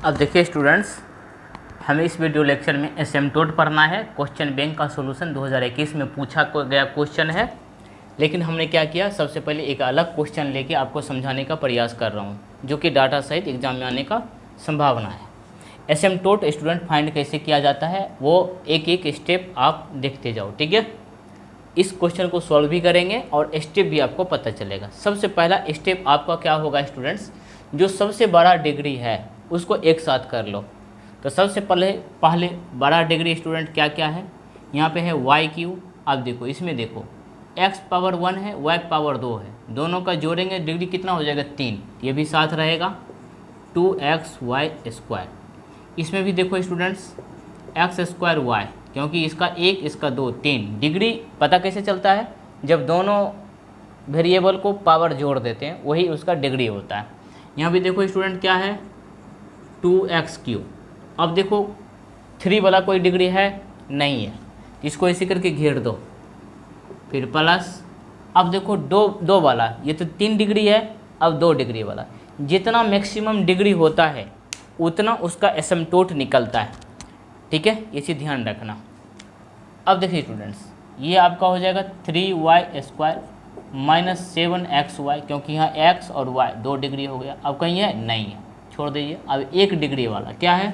अब देखिए स्टूडेंट्स, हमें इस वीडियो लेक्चर में एसिम्प्टोट पढ़ना है। क्वेश्चन बैंक का सॉल्यूशन 2021 में पूछा गया क्वेश्चन है, लेकिन हमने क्या किया, सबसे पहले एक अलग क्वेश्चन लेके आपको समझाने का प्रयास कर रहा हूँ, जो कि डाटा सहित एग्जाम में आने का संभावना है। एसिम्प्टोट स्टूडेंट फाइंड कैसे किया जाता है वो एक एक स्टेप आप देखते जाओ, ठीक है। इस क्वेश्चन को सॉल्व भी करेंगे और स्टेप भी आपको पता चलेगा। सबसे पहला स्टेप आपका क्या होगा स्टूडेंट्स, जो सबसे बड़ा डिग्री है उसको एक साथ कर लो। तो सबसे पहले बड़ा डिग्री स्टूडेंट क्या क्या है, यहाँ पे है वाई क्यू। आप देखो, इसमें देखो x पावर 1 है, y पावर 2 है, दोनों का जोड़ेंगे डिग्री कितना हो जाएगा 3, ये भी साथ रहेगा 2xy²। इसमें भी देखो स्टूडेंट्स x² y, क्योंकि इसका 1 इसका 2 3 डिग्री पता कैसे चलता है, जब दोनों वेरिएबल को पावर जोड़ देते हैं वही उसका डिग्री होता है। यहाँ भी देखो स्टूडेंट क्या है 2x³। अब देखो 3 वाला कोई डिग्री है नहीं है, इसको इसी करके घेर दो, फिर प्लस। अब देखो दो वाला, ये तो 3 डिग्री है, अब 2 डिग्री वाला। जितना मैक्सिमम डिग्री होता है उतना उसका एसिम्प्टोट निकलता है, ठीक है, इसे ध्यान रखना। अब देखिए स्टूडेंट्स, ये आपका हो जाएगा 3y² माइनस 7xy, क्योंकि यहाँ x और y 2 डिग्री हो गया। अब कहीं है नहीं है, छोड़ दीजिए। अब 1 डिग्री वाला क्या है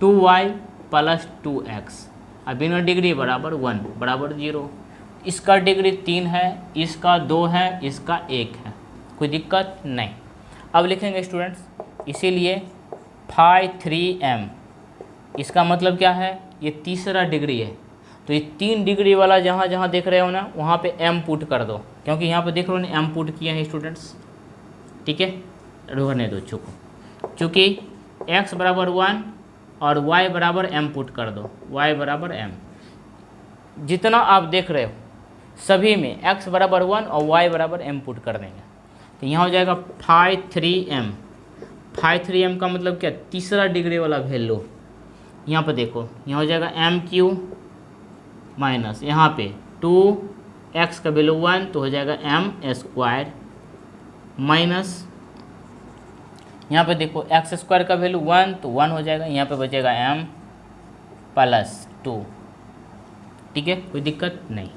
2y प्लस 2x। अब बिना डिग्री बराबर 1 बराबर 0। इसका डिग्री 3 है, इसका 2 है, इसका 1 है, कोई दिक्कत नहीं। अब लिखेंगे स्टूडेंट्स, इसीलिए फाई 3m, इसका मतलब क्या है, ये तीसरा डिग्री है। तो ये 3 डिग्री वाला जहाँ जहाँ देख रहे हो ना, वहाँ पे m पुट कर दो, क्योंकि यहाँ पे देख रहे हो ना m पुट किए हैं स्टूडेंट्स, ठीक है। रहने दो, चूँकि x बराबर 1 और y बराबर m पुट कर दो, y बराबर m। जितना आप देख रहे हो सभी में x बराबर 1 और y बराबर m पुट कर देंगे, तो यहाँ हो जाएगा फाई 3m। फाई 3m का मतलब क्या, तीसरा डिग्री वाला वैल्यू। यहाँ पे देखो, यहाँ हो जाएगा m³ माइनस यहाँ पे 2x का वैल्यू 1, तो हो जाएगा m² माइनस यहाँ पे देखो x² का वैल्यू 1, तो 1 हो जाएगा, यहाँ पे बचेगा m प्लस 2, ठीक है, कोई दिक्कत नहीं।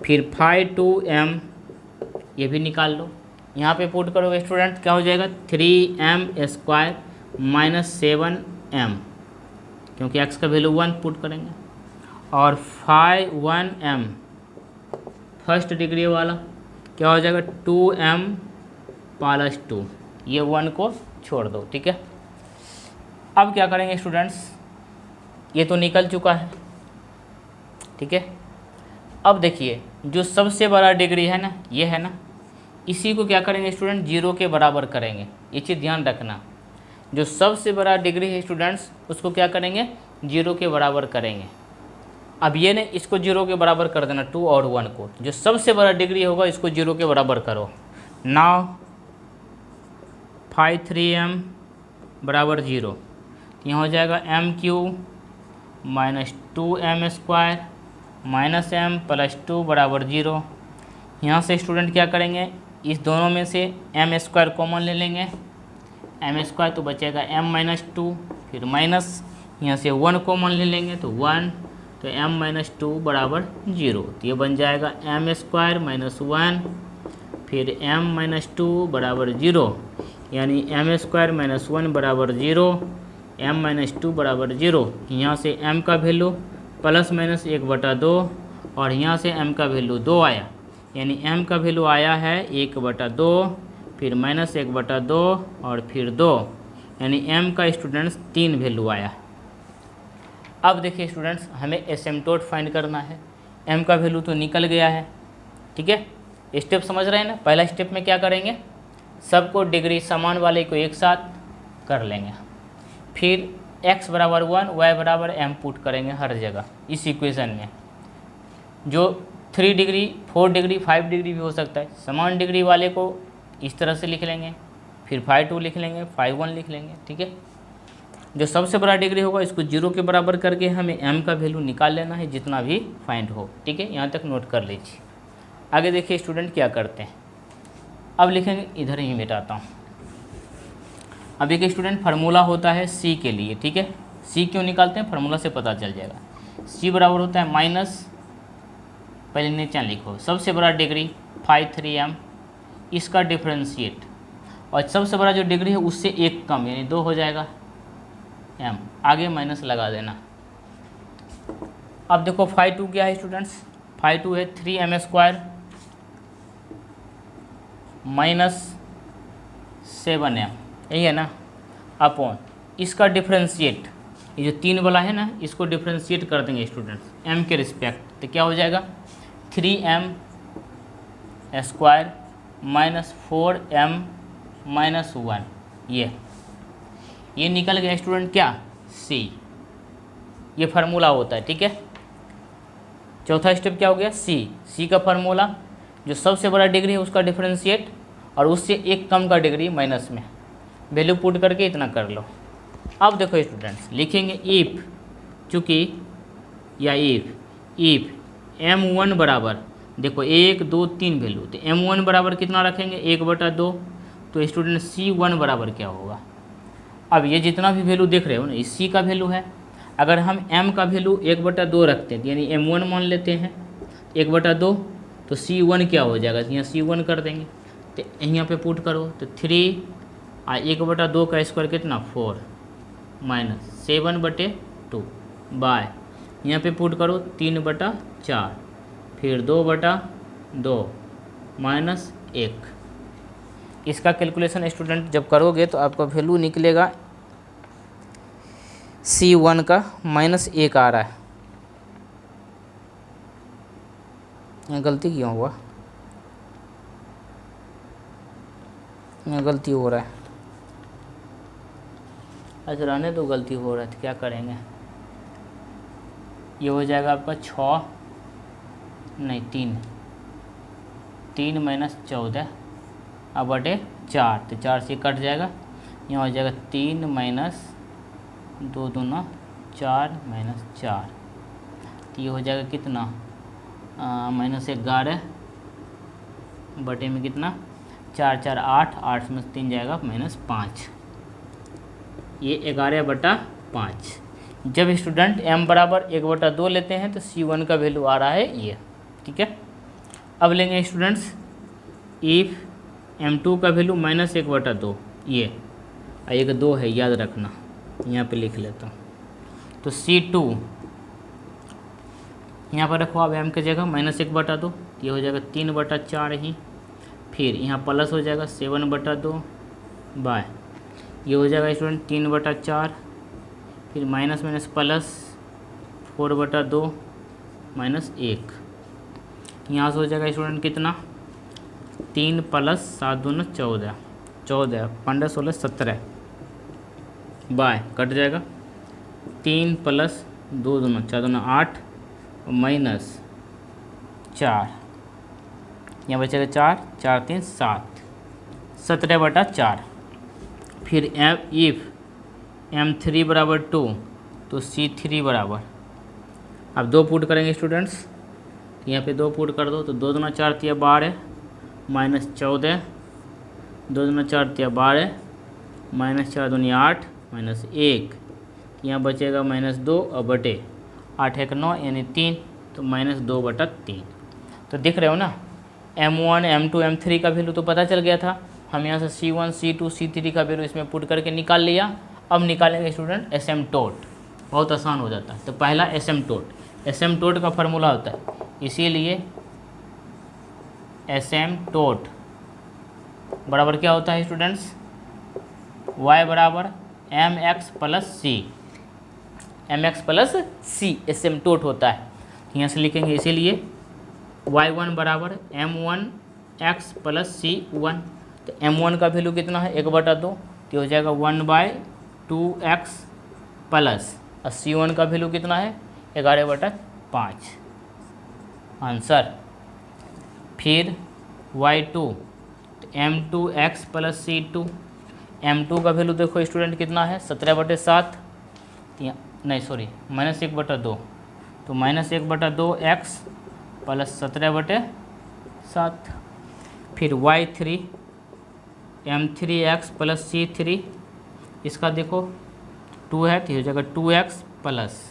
फिर फाई 2m ये भी निकाल लो, यहाँ पे पुट करोगे स्टूडेंट, क्या हो जाएगा 3m² माइनस 7m, क्योंकि x का वैल्यू 1 पुट करेंगे। और फाई 1m फर्स्ट डिग्री वाला क्या हो जाएगा 2m प्लस 2, ये 1 को छोड़ दो, ठीक है। अब क्या करेंगे स्टूडेंट्स, ये तो निकल चुका है, ठीक है। अब देखिए जो सबसे बड़ा डिग्री है ना, ये है ना, इसी को क्या करेंगे स्टूडेंट 0 के बराबर करेंगे। ये चीज़ ध्यान रखना, जो सबसे बड़ा डिग्री है स्टूडेंट्स उसको क्या करेंगे 0 के बराबर करेंगे। अब ये ने इसको 0 के बराबर कर देना 2 और 1 को, जो सबसे बड़ा डिग्री होगा इसको 0 के बराबर करो। नाउ फाई 3m बराबर 0, यहाँ हो जाएगा m³ minus 2m² minus m plus 2 बराबर 0। यहाँ से स्टूडेंट क्या करेंगे, इस दोनों में से m² कॉमन ले लेंगे, m² तो बचेगा m माइनस 2, फिर माइनस यहाँ से 1 कॉमन ले लेंगे तो 1, तो m माइनस 2 बराबर 0, तो ये बन जाएगा m² माइनस 1, फिर m माइनस 2 बराबर 0, यानी m² माइनस 1 बराबर 0, m माइनस 2 बराबर 0। यहाँ से m का वैल्यू प्लस माइनस 1/2 और यहाँ से m का वैल्यू 2 आया, यानी m का वैल्यू आया है 1/2, फिर माइनस 1/2 और फिर 2, यानी m का स्टूडेंट्स 3 वैल्यू आया। अब देखिए स्टूडेंट्स, हमें एसिम्प्टोट फाइंड करना है। m का वैल्यू तो निकल गया है, ठीक है। स्टेप समझ रहे हैं ना। पहला स्टेप में क्या करेंगे, सबको डिग्री समान वाले को एक साथ कर लेंगे, फिर x बराबर 1 y बराबर m पुट करेंगे हर जगह इस इक्वेशन में। जो 3 डिग्री 4 डिग्री 5 डिग्री भी हो सकता है, समान डिग्री वाले को इस तरह से लिख लेंगे, फिर फाई 2 लिख लेंगे, फाई 1 लिख लेंगे, ठीक है। जो सबसे बड़ा डिग्री होगा इसको 0 के बराबर करके हमें m का वैल्यू निकाल लेना है, जितना भी फाइंड हो, ठीक है। यहाँ तक नोट कर लीजिए। आगे देखिए स्टूडेंट क्या करते हैं। अब लिखेंगे, इधर ही मिटाता हूँ। अभी के स्टूडेंट फार्मूला होता है सी के लिए, ठीक है। सी क्यों निकालते हैं, फार्मूला से पता चल जाएगा। सी बराबर होता है माइनस, पहले नीचे लिखो, सबसे बड़ा डिग्री 5 इसका डिफ्रेंशिएट, और सबसे बड़ा जो डिग्री है उससे एक कम यानी 2 हो जाएगा m, आगे माइनस लगा देना। अब देखो फाई 2 क्या है स्टूडेंट्स, फाई 2 है 3m² माइनस 7m, यही है ना, अपॉन इसका डिफ्रेंशिएट, ये जो 3 वाला है ना इसको डिफ्रेंशिएट कर देंगे स्टूडेंट्स m के रिस्पेक्ट, तो क्या हो जाएगा 3m² माइनस 4m माइनस 1, ये निकल गया स्टूडेंट क्या c, ये फार्मूला होता है, ठीक है। चौथा स्टेप क्या हो गया c का फार्मूला, जो सबसे बड़ा डिग्री है उसका डिफरेंशिएट और उससे एक कम का डिग्री माइनस में, वैल्यू पुट करके इतना कर लो। अब देखो स्टूडेंट्स लिखेंगे इफ़, चूँकि या इफ़ m1 बराबर, देखो 1 2 3 वैल्यू, तो m1 बराबर कितना रखेंगे 1/2, तो स्टूडेंट c1 बराबर क्या होगा। अब ये जितना भी वैल्यू देख रहे हो ना ये c का वैल्यू है, अगर हम m का वैल्यू 1/2 रखते हैं यानी m1 मान लेते हैं 1/2, तो c1 क्या हो जाएगा, यहाँ c1 कर देंगे, तो यहाँ पे पुट करो तो 3 और 1/2 का स्क्वायर कितना 4 माइनस 7/2 बाय, यहाँ पे पुट करो 3/4, फिर 2/2 माइनस 1। इसका कैलकुलेशन स्टूडेंट जब करोगे तो आपका वैल्यू निकलेगा c1 का -1 आ रहा है, यहाँ गलती क्यों हुआ, यहाँ गलती हो रहा है, अच्छा रहने दो, गलती हो रहा है तो क्या करेंगे, ये हो जाएगा आपका 3 माइनस 14 अब बटे 4, तो 4 से कट जाएगा, यहाँ हो जाएगा 3 माइनस 2 दूना 4 माइनस 4, तो ये हो जाएगा कितना -11 बटे में कितना 4 4 8, 8 में 3 जाएगा -5, ये 11/5। जब स्टूडेंट m बराबर 1/2 लेते हैं तो c1 का वैल्यू आ रहा है ये, ठीक है। अब लेंगे स्टूडेंट्स इफ़ m2 का वैल्यू -1/2, ये एक 2 है याद रखना, यहाँ पे लिख लेता हूँ, तो c2 यहाँ पर रखो, अब m की जगह -1/2, ये हो जाएगा 3/4 ही, फिर यहाँ प्लस हो जाएगा 7/2 बाय, ये हो जाएगा स्टूडेंट 3/4, फिर माइनस माइनस प्लस 4/2 -1, यहाँ से हो जाएगा स्टूडेंट कितना 3 + 7 दूना 14, 15 16 17 बाय, कट जाएगा 3 + 2 दूना 4 दूना 8 -4, यहाँ बचेगा 4 4 3 7, 17/4। फिर इफ़ m3 बराबर 2 तो c3 बराबर, अब 2 पुट करेंगे स्टूडेंट्स, यहाँ पे 2 पुट कर दो, तो 2 दूना 4 × 12 -14, 2 दूना 4 × 12 -4 दूनी 8 -1, यहाँ बचेगा -2 और बटे 8 1 9 यानी 3, तो -2/3। तो दिख रहे हो ना m1 m2 m3 का वैल्यू तो पता चल गया था, हम यहाँ से c1 c2 c3 का वैल्यू इसमें पुट करके निकाल लिया। अब निकालेंगे स्टूडेंट एसिम्पटोट, बहुत आसान हो जाता है। तो पहला एसिम्पटोट का फार्मूला होता है, इसीलिए एसिम्पटोट बराबर क्या होता है स्टूडेंट्स, y बराबर mx + c एसिम्पटोट होता है, यहाँ से लिखेंगे, इसीलिए y1 बराबर m1x + c1, तो m1 का वैल्यू कितना है 1/2, तो हो जाएगा 1/2x प्लस, और c1 का वैल्यू कितना है 11/5 आंसर। फिर y2 तो m2x + c2, m2 का वैल्यू देखो स्टूडेंट कितना है 17/7, नहीं सॉरी -1/2, तो -1/2x + 17/7। फिर y3 m3x + c3, इसका देखो 2 है तो ये हो जाएगा 2x प्लस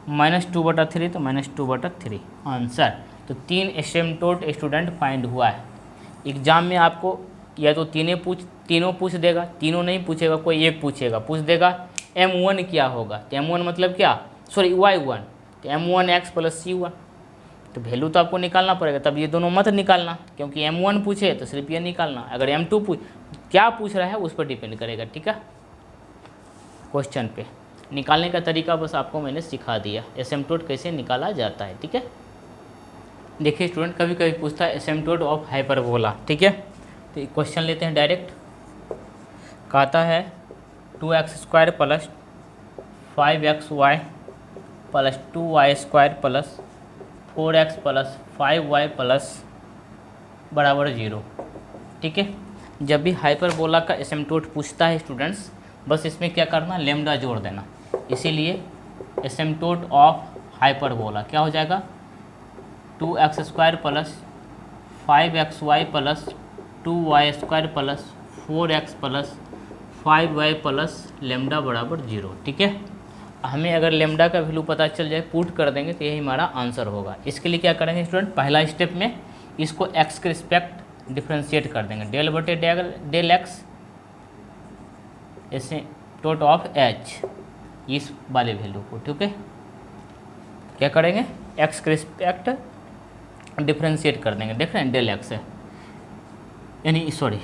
-2/3 तो -2/3 आंसर। तो 3 एसिम्पटोट स्टूडेंट फाइंड हुआ है। एग्जाम में आपको या तो तीनों पूछ देगा, तीनों नहीं पूछेगा, कोई एक पूछेगा, पूछ देगा M1 क्या होगा, तो M1 मतलब क्या, सॉरी Y1, तो M1x प्लस C1, तो वैल्यू तो आपको निकालना पड़ेगा। तब ये दोनों मत निकालना, क्योंकि M1 पूछे तो सिर्फ ये निकालना, अगर M2 क्या पूछ रहा है उस पर डिपेंड करेगा, ठीक है। क्वेश्चन पे निकालने का तरीका बस आपको मैंने सिखा दिया, एसिम्पटोट कैसे निकाला जाता है, ठीक है। देखिए स्टूडेंट, कभी कभी पूछता है एसिम्पटोट ऑफ हाइपरबोला, ठीक है। तो क्वेश्चन लेते हैं डायरेक्ट। कहता है 2x² plus 5xy plus 2y² plus 4x plus 5y plus बराबर 0, ठीक है। जब भी हाइपरबोला का एसिम्पटोट पूछता है स्टूडेंट्स, बस इसमें क्या करना, लेमडा जोड़ देना। इसीलिए एसिम्पटोट ऑफ हाइपरबोला क्या हो जाएगा, 2x² plus 5xy plus 2y² plus 4x plus 5y plus lambda बराबर 0, ठीक है। हमें अगर लेमडा का वैल्यू पता चल जाए, पुट कर देंगे तो यही हमारा आंसर होगा। इसके लिए क्या करेंगे स्टूडेंट, पहला स्टेप में इसको x के रिस्पेक्ट डिफ्रेंशिएट कर देंगे, डेल बटे डेल x एसिम्पटोट ऑफ h, इस वाले वैल्यू को, ठीक है। क्या करेंगे, x के रिस्पेक्ट डिफ्रेंशिएट कर देंगे, देख रहे हैं डेल x है, यानी सॉरी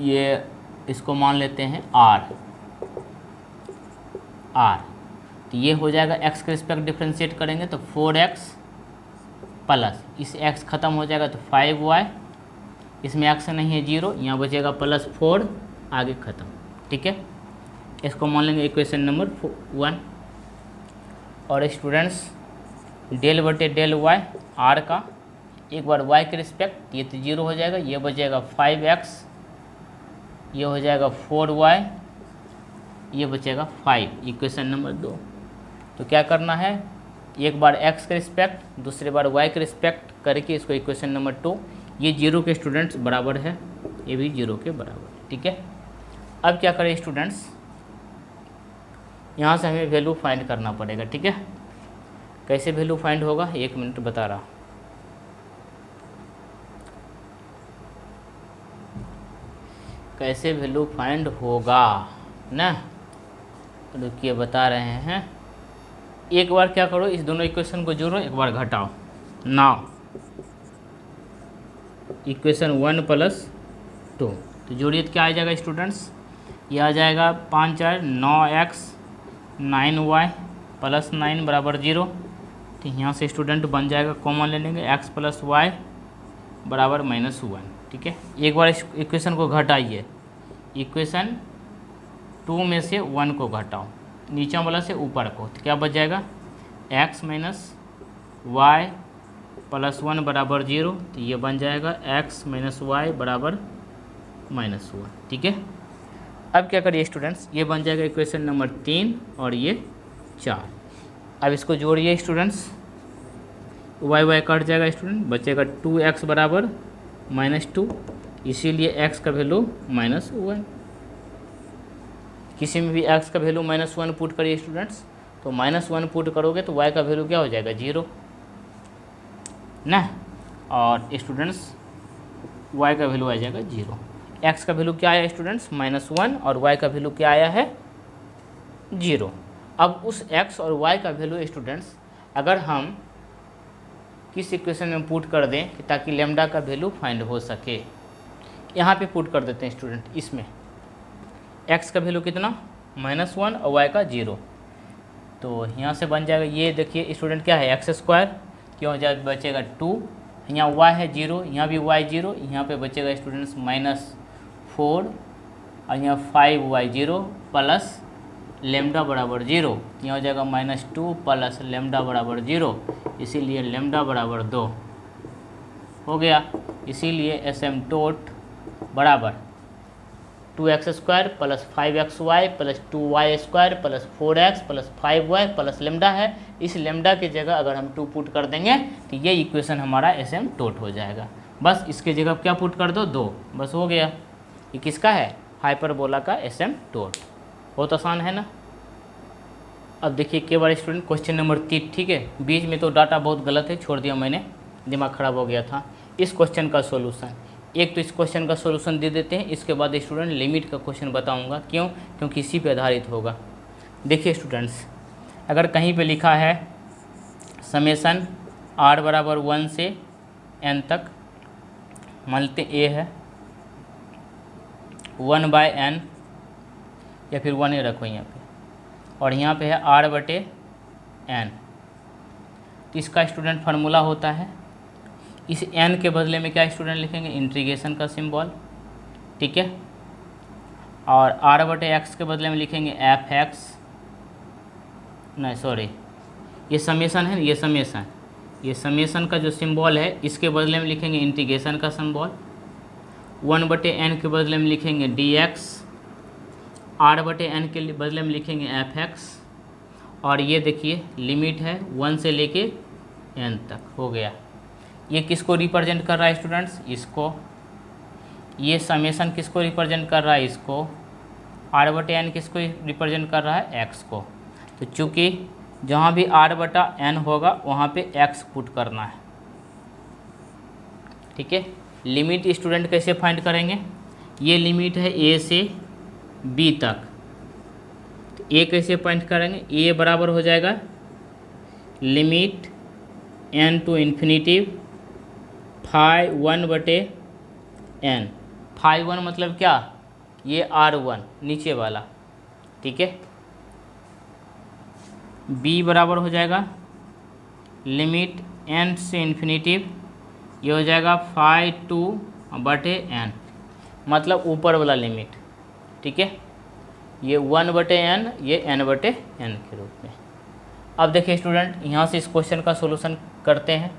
ये इसको मान लेते हैं r, तो ये हो जाएगा x के रिस्पेक्ट डिफ्रेंशिएट करेंगे तो 4x प्लस इस x ख़त्म हो जाएगा तो 5y, इसमें x नहीं है 0, यहाँ बचेगा प्लस 4, आगे ख़त्म, ठीक है। इसको मान लेंगे इक्वेशन नंबर 1। और स्टूडेंट्स डेल बटे डेल y r का एक बार y के रिस्पेक्ट, ये तो 0 हो जाएगा, ये बचेगा 5x, ये हो जाएगा 4y, ये बचेगा 5, इक्वेशन नंबर 2। तो क्या करना है, एक बार x के रिस्पेक्ट, दूसरे बार y के रिस्पेक्ट करके इसको इक्वेशन नंबर 2, ये 0 के स्टूडेंट्स बराबर है, ये भी 0 के बराबर, ठीक है। अब क्या करें स्टूडेंट्स, यहाँ से हमें वैल्यू फाइंड करना पड़ेगा, ठीक है। कैसे वैल्यू फाइंड होगा, 1 मिनट बता रहा। कैसे वैल्यू फाइंड होगा ना, रुकिए बता रहे हैं। एक बार क्या करो, इस दोनों इक्वेशन को जोड़ो, एक बार घटाओ। नाउ इक्वेशन 1 प्लस 2, तो जोड़िए तो क्या आ जाएगा स्टूडेंट्स, ये आ जाएगा 5 4 9x 9y प्लस 9 बराबर 0। तो यहाँ से स्टूडेंट बन जाएगा, कॉमन ले लेंगे, x प्लस y बराबर -1, ठीक है। एक बार इस इक्वेशन को घटाइए, इक्वेशन 2 में से 1 को घटाओ, नीचे वाला से ऊपर को, तो क्या बच जाएगा, x माइनस वाई प्लस 1 बराबर 0, तो ये बन जाएगा x माइनस वाई बराबर -1, ठीक है। अब क्या करिए स्टूडेंट्स, ये बन जाएगा इक्वेशन नंबर 3 और ये 4। अब इसको जोड़िए स्टूडेंट्स, y कट जाएगा स्टूडेंट, बचेगा 2x बराबर -2, इसीलिए x का वैल्यू -1। किसी में भी x का वैल्यू -1 पुट करिए स्टूडेंट्स, तो -1 पुट करोगे तो y का वैल्यू क्या हो जाएगा, 0 ना। और स्टूडेंट्स y का वैल्यू आ जाएगा 0। x का वैल्यू क्या आया स्टूडेंट्स, -1, और y का वैल्यू क्या आया है, 0। अब उस x और y का वैल्यू स्टूडेंट्स अगर हम किस इक्वेशन में पुट कर दें कि ताकि लेमडा का वैल्यू फाइंड हो सके, यहाँ पे पुट कर देते हैं स्टूडेंट। इसमें x का वैल्यू कितना, -1 और y का 0, तो यहाँ से बन जाएगा, ये देखिए स्टूडेंट क्या है, x², क्यों जाए बचेगा 2, यहाँ y है 0, यहाँ भी y 0, यहाँ पे बचेगा स्टूडेंट्स -4, और यहाँ 5y0 प्लस लेमडा बराबर 0, यहाँ हो जाएगा -2 प्लस लेमडा बराबर 0, इसीलिए लेमडा बराबर 2 हो गया। इसीलिए एसिम्पटोट बराबर 2x² plus 5xy plus 2y² plus 4x plus 5y plus lambda है। इस लेमडा की जगह अगर हम 2 पुट कर देंगे तो ये इक्वेशन हमारा एसिम्पटोट हो जाएगा। बस इसके जगह क्या पुट कर दो, 2, बस हो गया। ये किसका है, हाइपरबोला का एसिम्पटोट। बहुत आसान है ना। अब देखिए के बार स्टूडेंट क्वेश्चन नंबर 3, ठीक है। बीच में तो डाटा बहुत गलत है, छोड़ दिया मैंने, दिमाग खराब हो गया था। इस क्वेश्चन का सॉल्यूशन, एक तो इस क्वेश्चन का सॉल्यूशन दे देते हैं, इसके बाद स्टूडेंट लिमिट का क्वेश्चन बताऊंगा। क्यों? क्योंकि इसी पे आधारित होगा। देखिए स्टूडेंट्स, अगर कहीं पे लिखा है समेसन r बराबर 1 से n तक, मान लेते हैं a है 1/n या फिर 1 ही रखो यहाँ पे, और यहाँ पे है r/n, तो इसका स्टूडेंट फार्मूला होता है, इस n के बदले में क्या स्टूडेंट लिखेंगे? इंटीग्रेशन का सिंबल, ठीक है। और r/x के बदले में लिखेंगे fx, नहीं सॉरी, ये समेसन है, ये समेसन का जो सिंबल है इसके बदले में लिखेंगे इंटीग्रेशन का सिंबल। 1/n के बदले में लिखेंगे dx, r/n के बदले में लिखेंगे fx, और ये देखिए लिमिट है 1 से लेके n तक, हो गया। ये किसको रिप्रेजेंट कर रहा है स्टूडेंट्स? इसको। ये समेसन किसको रिप्रेजेंट कर रहा है? इसको। r/n किसको रिप्रेजेंट कर रहा है? x को। तो चूँकि जहाँ भी r/n होगा वहाँ पे x पुट करना है, ठीक है। लिमिट स्टूडेंट कैसे फाइंड करेंगे? ये लिमिट है a से b तक, तो a कैसे फाइंड करेंगे? a बराबर हो जाएगा limit n to infinitive phi 1/n। Phi 1 मतलब क्या? ये r1 नीचे वाला, ठीक है। b बराबर हो जाएगा लिमिट n से इन्फिनिटिव, ये हो जाएगा फाई 2/n, मतलब ऊपर वाला लिमिट, ठीक है। ये 1/n, ये n/n के रूप में। अब देखिए स्टूडेंट, यहाँ से इस क्वेश्चन का सॉल्यूशन करते हैं।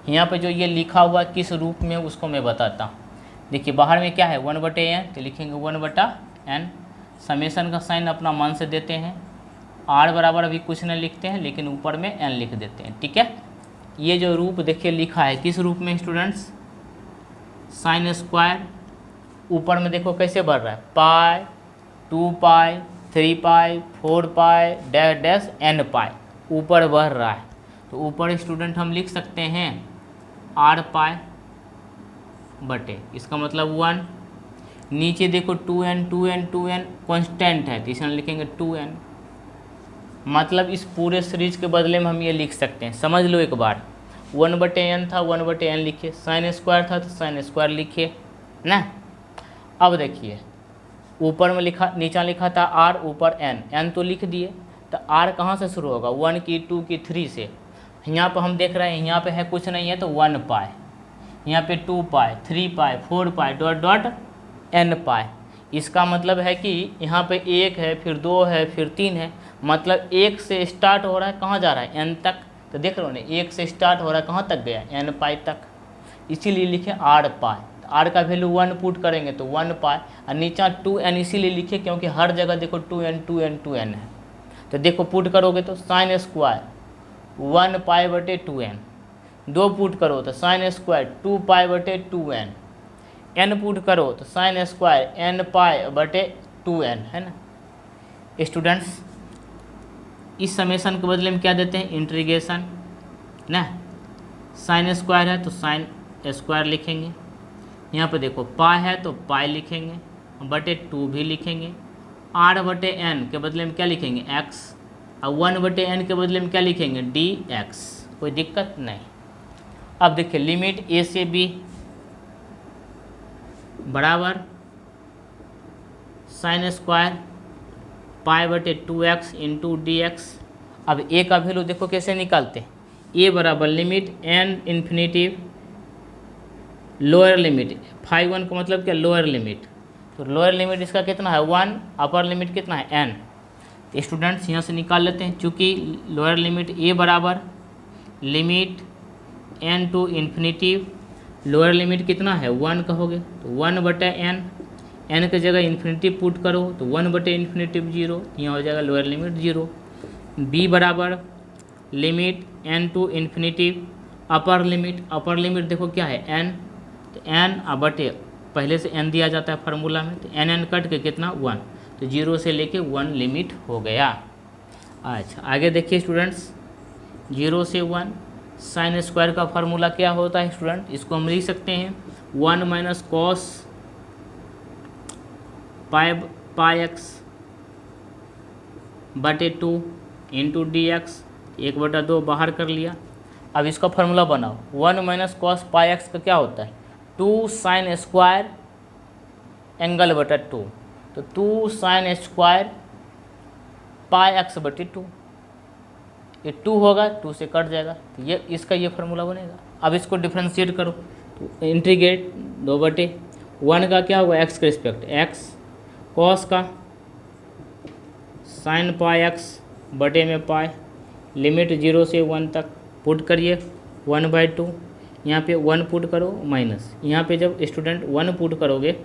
यहाँ पे जो ये लिखा हुआ किस रूप में उसको मैं बताता हूँ। देखिए बाहर में क्या है? 1/n, तो लिखेंगे 1/n। समेसन का साइन अपना मन से देते हैं, r बराबर अभी कुछ नहीं लिखते हैं, लेकिन ऊपर में n लिख देते हैं, ठीक है। ये जो रूप देखिए लिखा है किस रूप में स्टूडेंट्स? Sine square. ऊपर में देखो कैसे बढ़ रहा है? पाई, 2π, 3π, 4π डैश डैश n पाई, ऊपर बढ़ रहा है। तो ऊपर स्टूडेंट हम लिख सकते हैं r/, इसका मतलब 1। नीचे देखो 2n, 2n, 2n कांस्टेंट है, तो इसमें लिखेंगे 2n। मतलब इस पूरे सीरीज के बदले में हम ये लिख सकते हैं, समझ लो एक बार। 1/n था, 1/n लिखिए, साइन स्क्वायर था तो साइन स्क्वायर लिखिए ना। अब देखिए ऊपर में लिखा, नीचा लिखा था r, ऊपर n तो लिख दिए। तो r कहाँ से शुरू होगा? 1 की, 2 की, 3 से। यहाँ पर हम देख रहे हैं यहाँ पे है कुछ नहीं है, तो 1π, यहाँ पे 2π, 3π, 4π डॉट डॉट n π। इसका मतलब है कि यहाँ पे 1 है, फिर 2 है, फिर 3 है, मतलब 1 से स्टार्ट हो रहा है, कहाँ जा रहा है? n तक। तो देख रहे हो ना, 1 से स्टार्ट हो रहा है, कहाँ तक गया? n π तक। इसीलिए लिखे r/। तो r का वैल्यू 1 पुट करेंगे तो 1π, और नीचा 2n इसीलिए लिखे क्योंकि हर जगह देखो 2n, 2n, 2n है। तो देखो पुट करोगे तो साइन स्क्वायर 1π/2n, 2 पुट करो तो sine square 2π/2n, n put करो तो साइन स्क्वायर nπ/2n, है ना स्टूडेंट्स। इस समेसन के बदले में क्या देते हैं? इंटीग्रेशन ना। साइन स्क्वायर है तो साइन स्क्वायर लिखेंगे, यहाँ पे देखो पाई है तो पाई लिखेंगे, /2 भी लिखेंगे। r/n के बदले में क्या लिखेंगे? x, और 1/n के बदले में क्या लिखेंगे? dx। कोई दिक्कत नहीं। अब देखिए लिमिट a से b बराबर sine square π/2x into dx। अब a का वैल्यू देखो कैसे निकालते हैं? a बराबर limit n infinitive, lower limit, phi 1 का मतलब क्या? Lower limit. तो लोअर लिमिट इसका कितना है? 1, अपर लिमिट कितना है? n। तो स्टूडेंट्स यहाँ से निकाल लेते हैं, चूँकि लोअर लिमिट a बराबर limit n to infinitive, lower limit कितना है? 1 कहोगे तो 1/n, n की जगह इन्फिनिटिव पुट करो तो 1/∞ 0, यहाँ हो जाएगा लोअर लिमिट 0। b बराबर limit n to infinitive, upper limit देखो क्या है? n, तो n बटे पहले से n दिया जाता है फार्मूला में, तो n कट के कितना? 1, तो 0 से लेके 1 लिमिट हो गया। अच्छा आगे देखिए स्टूडेंट्स, 0 से 1 साइन स्क्वायर का फार्मूला क्या होता है स्टूडेंट, इसको हम लिख सकते हैं 1 माइनस कॉस पाई एक्स बटे 2 इंटू डी एक्स, 1/2 बाहर कर लिया। अब इसका फार्मूला बनाओ, 1 माइनस कॉस पाई एक्स का क्या होता है 2 साइन स्क्वायर एंगल बटा 2, तो 2 साइन स्क्वायर पाई एक्स बटे 2, ये 2 होगा 2 से कट जाएगा, तो ये इसका ये फार्मूला बनेगा। अब इसको डिफ्रेंशिएट करो, तो इंटीग्रेट 2/1 का क्या होगा एक्स के रिस्पेक्ट एक्स, कॉस का साइन पाई एक्स बटे में पाई, लिमिट 0 से 1 तक पुट करिए 1/2, यहाँ पे 1 पुट करो माइनस, यहाँ पे जब स्टूडेंट 1 पुट करोगे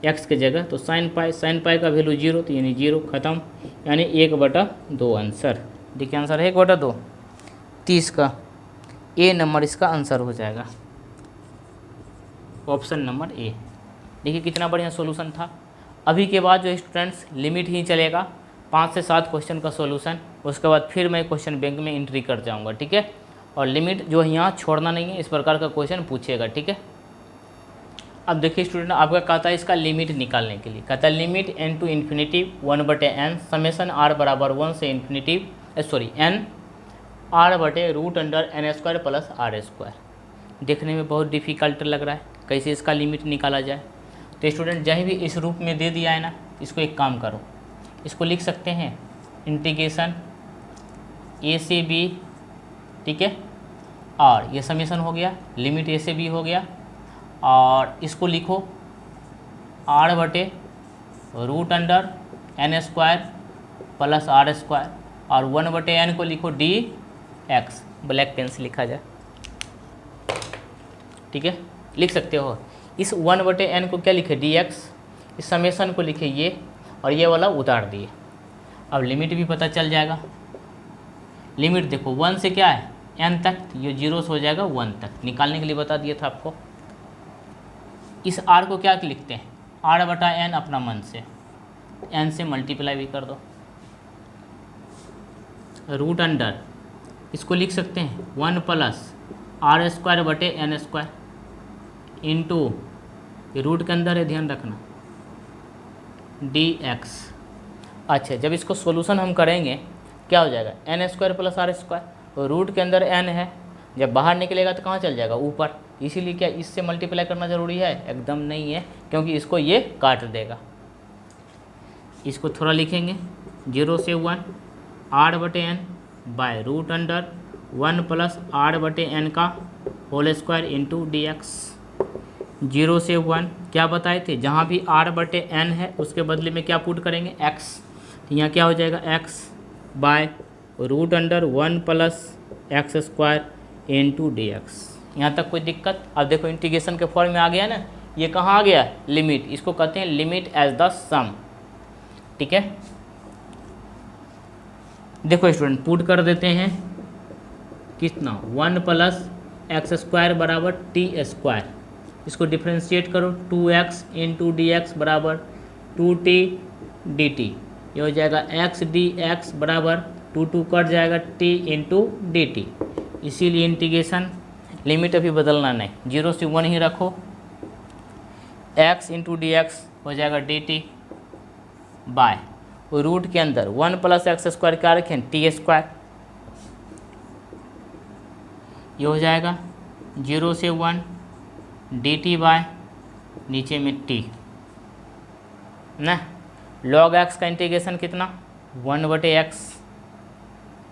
एक्स के जगह तो साइन पाई का वैल्यू 0, तो यानी 0 ख़त्म, यानी 1/2 आंसर। देखिए आंसर है 1/2, 30 का ए नंबर इसका आंसर हो जाएगा, ऑप्शन नंबर ए। देखिए कितना बढ़िया सॉल्यूशन था। अभी के बाद जो स्टूडेंट्स लिमिट ही चलेगा 5 से 7 क्वेश्चन का सॉल्यूशन, उसके बाद फिर मैं क्वेश्चन बैंक में एंट्री कर जाऊंगा, ठीक है। और लिमिट जो है यहाँ छोड़ना नहीं है, इस प्रकार का क्वेश्चन पूछेगा, ठीक है। अब देखिए स्टूडेंट आपका कहता है इसका लिमिट निकालने के लिए, कहता है limit n to infinity 1/n summation r बराबर 1 से इन्फिनिटी n r बटे root under n² plus r²। देखने में बहुत डिफ़िकल्ट लग रहा है, कैसे इसका लिमिट निकाला जाए। तो स्टूडेंट जहाँ भी इस रूप में दे दिया है ना, इसको एक काम करो, इसको लिख सकते हैं इंटीग्रेशन a से b, ठीक है, और ये समेसन हो गया, लिमिट a से b हो गया, और इसको लिखो r बटे root under n² plus r², और 1/n को लिखो dx, ब्लैक पेन से लिखा जाए, ठीक है, लिख सकते हो। इस 1/n को क्या लिखे dx, इस समेसन को लिखे ये, और ये वाला उतार दिए। अब लिमिट भी पता चल जाएगा। लिमिट देखो 1 से क्या है n तक, ये 0 से हो जाएगा 1 तक, निकालने के लिए बता दिया था आपको। इस r को क्या लिखते हैं r/n, अपना मन से n से मल्टीप्लाई भी कर दो, रूट अंडर इसको लिख सकते हैं 1 प्लस r² बटे n² इंटू, ये रूट के अंदर है ध्यान रखना, dx। अच्छा जब इसको सॉल्यूशन हम करेंगे क्या हो जाएगा n² प्लस r², तो रूट के अंदर n है, जब बाहर निकलेगा तो कहाँ चल जाएगा ऊपर, इसीलिए क्या इससे मल्टीप्लाई करना ज़रूरी है, एकदम नहीं है, क्योंकि इसको ये काट देगा। इसको थोड़ा लिखेंगे 0 से 1 r/n bye root under 1 plus r/n का होल स्क्वायर इंटू dx। 0 से 1 क्या बताए थे, जहाँ भी r/n है उसके बदले में क्या पुट करेंगे x, तो यहाँ क्या हो जाएगा x by root under 1 plus x² into dx। यहाँ तक कोई दिक्कत। अब देखो इंटीग्रेशन के फॉर्म में आ गया ना, ये कहाँ आ गया लिमिट, इसको कहते हैं लिमिट एज द सम, ठीक है। देखो स्टूडेंट पुट कर देते हैं कितना 1 प्लस x² बराबर t², इसको डिफ्रेंशिएट करो 2x इंटू dx बराबर 2t dt, ये हो जाएगा x dx बराबर 2 कट जाएगा t इंटू dt। इसीलिए इंटीग्रेशन लिमिट अभी बदलना नहीं, 0 से 1 ही रखो, x इंटू dx हो जाएगा dt बाय रूट के अंदर 1 प्लस x² क्या रखें t², ये हो जाएगा 0 से 1 dt बाय नीचे में t ना, log x का इंटीग्रेशन कितना 1/x,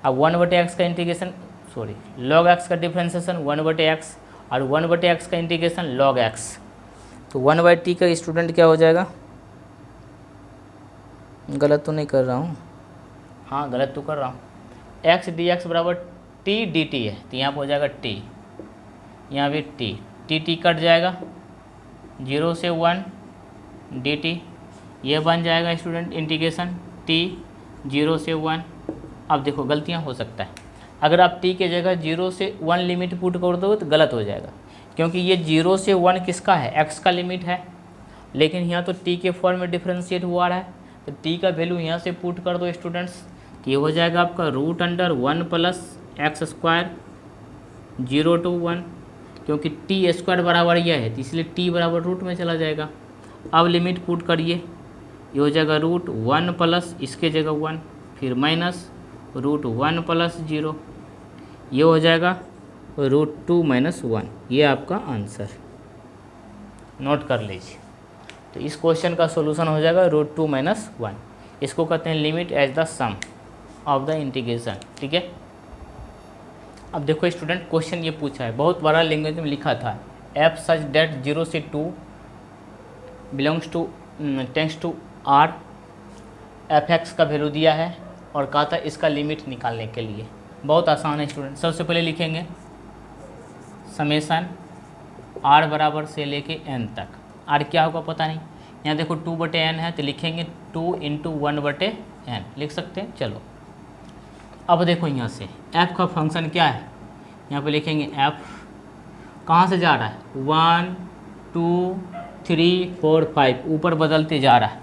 अब 1/x का इंटीग्रेशन log x का डिफ्रेंशिएशन 1/x और 1/x का इंटीग्रेशन log x, तो 1/t का स्टूडेंट क्या हो जाएगा, गलत तो नहीं कर रहा हूँ, हाँ गलत तो कर रहा हूँ, x dx बराबर t dt है, तो यहाँ पर हो जाएगा t, यहाँ भी t कट जाएगा 0 से 1 dt, ये बन जाएगा स्टूडेंट इंटीग्रेशन t 0 से 1। अब देखो गलतियाँ हो सकता है, अगर आप t के जगह 0 से 1 लिमिट पुट कर दो तो गलत हो जाएगा, क्योंकि ये 0 से 1 किसका है x का लिमिट है, लेकिन यहाँ तो t के फॉर्म में डिफ्रेंशिएट हुआ रहा है, तो टी का वैल्यू यहाँ से पुट कर दो स्टूडेंट्स, ये हो जाएगा आपका √1 + x² 0 to 1, क्योंकि t² बराबर यह है तो इसलिए t बराबर रूट में चला जाएगा। अब लिमिट पुट करिए, ये हो जाएगा √1 प्लस इसके जगह 1, फिर माइनस √1 + 0, ये हो जाएगा √2 - 1। ये आपका आंसर नोट कर लीजिए। तो इस क्वेश्चन का सॉल्यूशन हो जाएगा √2 - 1। इसको कहते हैं limit as the sum of the integration. ठीक है, अब देखो स्टूडेंट, क्वेश्चन ये पूछा है, बहुत बड़ा लैंग्वेज में लिखा था, f सच डेट 0 से 2 belongs to tends to r, fx का वैल्यू दिया है और कहा था इसका लिमिट निकालने के लिए। बहुत आसान है स्टूडेंट। सबसे पहले लिखेंगे समेसन r बराबर से लेके n तक। r क्या होगा पता नहीं, यहाँ देखो 2/n है तो लिखेंगे 2 × 1/n लिख सकते हैं। चलो अब देखो यहाँ से f का फंक्शन क्या है, यहाँ पे लिखेंगे f कहाँ से जा रहा है, 1 2 3 4 5 ऊपर बदलते जा रहा है।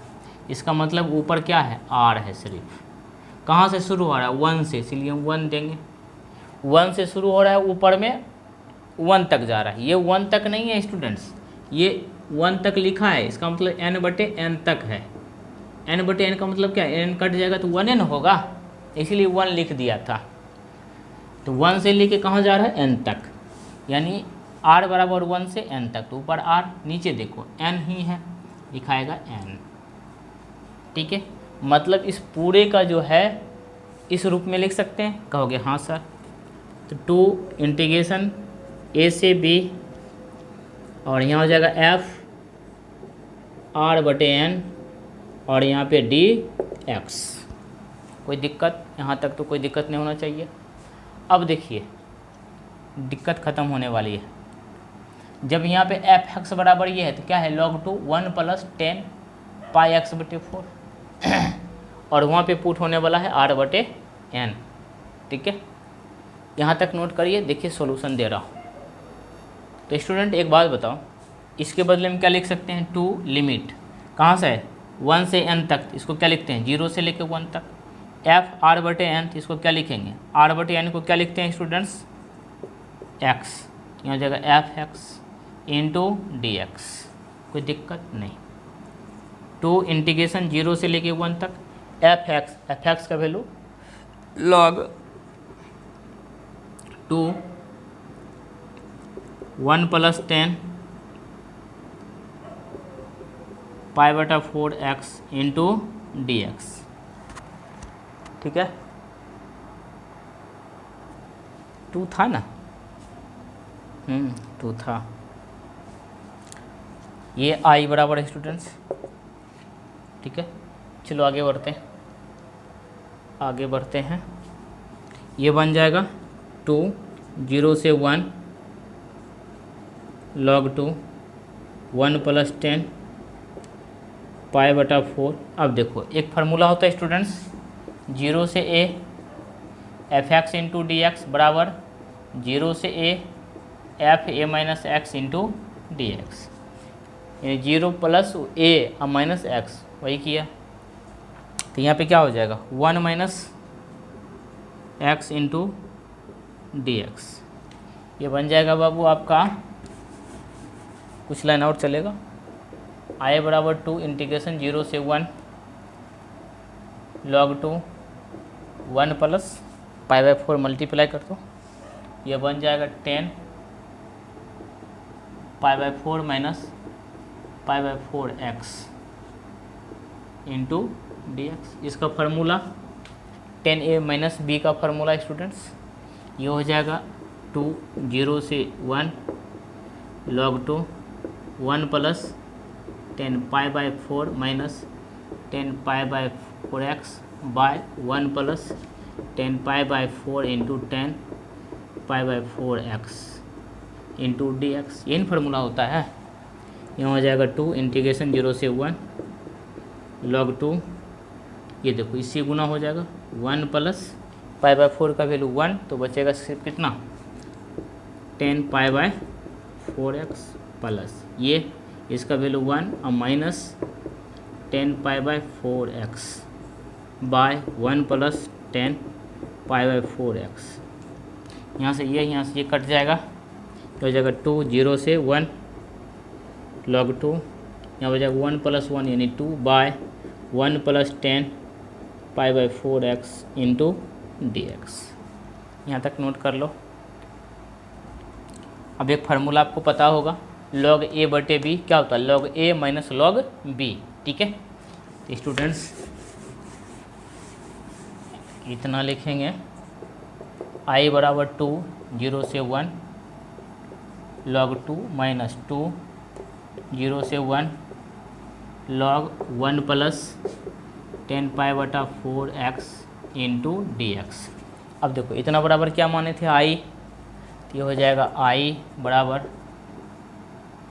इसका मतलब ऊपर क्या है, r है सिर्फ। कहाँ से शुरू हो रहा है, 1 से, इसलिए हम 1 देंगे। 1 से शुरू हो रहा है, ऊपर में 1 तक जा रहा है। ये 1 तक नहीं है स्टूडेंट्स, ये 1 तक लिखा है, इसका मतलब n/n तक है। n/n का मतलब क्या है, n कट जाएगा तो 1n होगा, इसलिए 1 लिख दिया था। तो 1 से लेके कहाँ जा रहा है, n तक, यानी r बराबर 1 से n तक। तो ऊपर r, नीचे देखो n ही है, लिखाएगा n। ठीक है, मतलब इस पूरे का जो है इस रूप में लिख सकते हैं, कहोगे हाँ सर। तो 2 इंटीग्रेशन a से b और यहाँ हो जाएगा f r/n और यहाँ पे dx। कोई दिक्कत, यहाँ तक तो कोई दिक्कत नहीं होना चाहिए। अब देखिए दिक्कत ख़त्म होने वाली है। जब यहाँ पे fx बराबर ये है तो क्या है, log2 1 + 10 πx/4 और वहाँ पे पुट होने वाला है r/n। ठीक है, यहाँ तक नोट करिए। देखिए सॉल्यूशन दे रहा हूँ। तो स्टूडेंट एक बात बताओ, इसके बदले में क्या लिख सकते हैं, 2 लिमिट कहाँ से है, 1 से n तक, इसको क्या लिखते हैं 0 से लेकर 1 तक। f r/n, इसको क्या लिखेंगे, r/n को क्या लिखते हैं स्टूडेंट्स, x, यहाँ हो जाएगा fx × dx। कोई दिक्कत नहीं। 2 इंटीग्रेशन 0 से लेके 1 तक, fx का वैल्यू log 2 1 + 10 π/4x × dx। ठीक है, 2 था ना, 2 था। ये i बराबर है स्टूडेंट्स। ठीक है, चलो आगे बढ़ते हैं। ये बन जाएगा 2 0 से 1 log 2 1 + 10 π/4। अब देखो एक फार्मूला होता है स्टूडेंट्स, 0 से a fx × dx बराबर 0 से a f(a - x) × dx, यानी 0 + a - x, वही किया। तो यहाँ पे क्या हो जाएगा, 1 - x × dx। ये बन जाएगा बाबू आपका, कुछ लाइन और चलेगा, i बराबर 2 इंटीग्रेशन 0 से 1 log 2 1 + π/4 मल्टीप्लाई कर दो, ये बन जाएगा 10 π/4 - π/4x × dx। इसका फार्मूला 10a - b का फार्मूला स्टूडेंट्स, ये हो जाएगा 2 0 से 1 log 2 1 + 10 π/4 - 10 π/4x by 1 + 10 π/4 × 10 π/4x × dx। यही फार्मूला होता है। यहाँ हो जाएगा 2 इंटीग्रेशन 0 से 1 log 2, ये देखो इससे गुना हो जाएगा 1 + π/4 का वैल्यू 1, तो बचेगा सिर्फ कितना, 10 π/4x प्लस ये इसका वैल्यू 1 और माइनस 10π/4x बाय 1 + 10π/4x। यहाँ से ये कट जाएगा, तो हो जाएगा 2, 0 से 1 log 2, यहाँ हो जाएगा 1 + 1 यानी 2 बाय 1 + 10π/4x इंटू dx। यहाँ तक नोट कर लो। अब एक फार्मूला आपको पता होगा, log a/b क्या होता है, log a - log b, ठीक है। तो स्टूडेंट्स इतना लिखेंगे, i बराबर 2, 0 से 1 log 2 - 2, 0 से 1 log 1 + 10π/4x इंटू dx। अब देखो इतना बराबर क्या माने थे, i, तो ये हो जाएगा i बराबर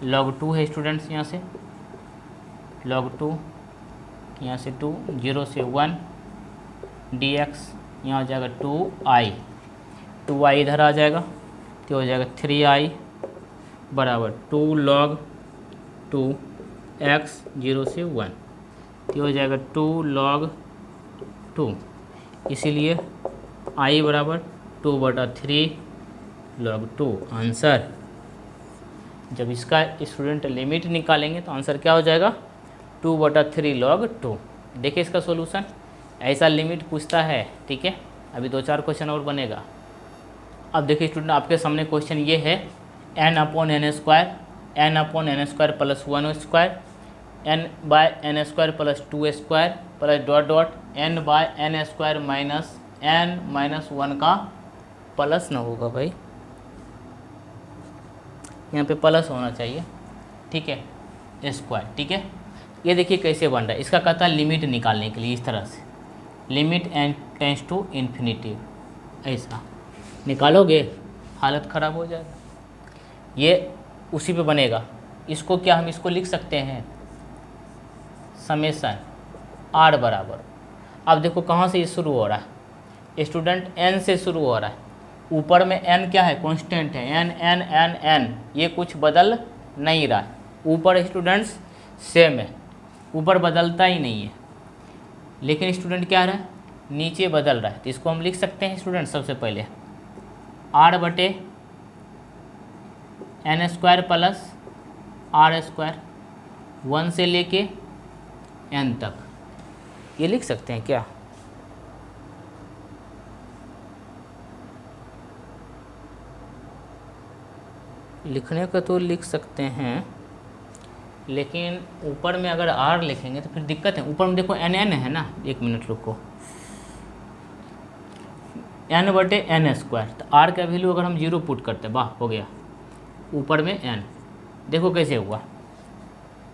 log 2 है स्टूडेंट्स, यहाँ से log 2, यहाँ से 2, 0 से 1 dx, यहाँ हो जाएगा 2i, 2i इधर आ जाएगा, तो हो जाएगा 3i बराबर 2 log 2x 0 से 1, तो हो जाएगा 2 log 2, इसीलिए i बराबर 2/3 log 2 आंसर। जब इसका स्टूडेंट लिमिट निकालेंगे तो आंसर क्या हो जाएगा, 2/3 log 2। देखिए इसका सॉल्यूशन, ऐसा लिमिट पूछता है, ठीक है। अभी 2-4 क्वेश्चन और बनेगा। अब देखिए स्टूडेंट, आपके सामने क्वेश्चन ये है, n/n² n/n² + 1² n/n² + 2² plus dot n/n² -n-1 का प्लस ना होगा भाई, यहाँ पे प्लस होना चाहिए, ठीक है, स्क्वायर, ठीक है। ये देखिए कैसे बन रहा है, इसका कहता है लिमिट निकालने के लिए इस तरह से, limit n tends to infinity, ऐसा निकालोगे हालत ख़राब हो जाएगा। ये उसी पे बनेगा। इसको क्या हम इसको लिख सकते हैं, समेसन r बराबर, अब देखो कहाँ से ये शुरू हो रहा है स्टूडेंट, n से शुरू हो रहा है। ऊपर में n क्या है, कांस्टेंट है, n n n n, ये कुछ बदल नहीं रहा है। ऊपर स्टूडेंट्स सेम है, ऊपर बदलता ही नहीं है, लेकिन स्टूडेंट क्या रहा है, नीचे बदल रहा है। तो इसको हम लिख सकते हैं स्टूडेंट, सबसे पहले r/n² + r², 1 से लेके n तक, ये लिख सकते हैं क्या, लिखने का तो लिख सकते हैं, लेकिन ऊपर में अगर r लिखेंगे तो फिर दिक्कत है। ऊपर में देखो n n है ना, एक मिनट रुको, n/n², तो r का वैल्यू अगर हम 0 पुट करते, वाह हो गया, ऊपर में n, देखो कैसे हुआ,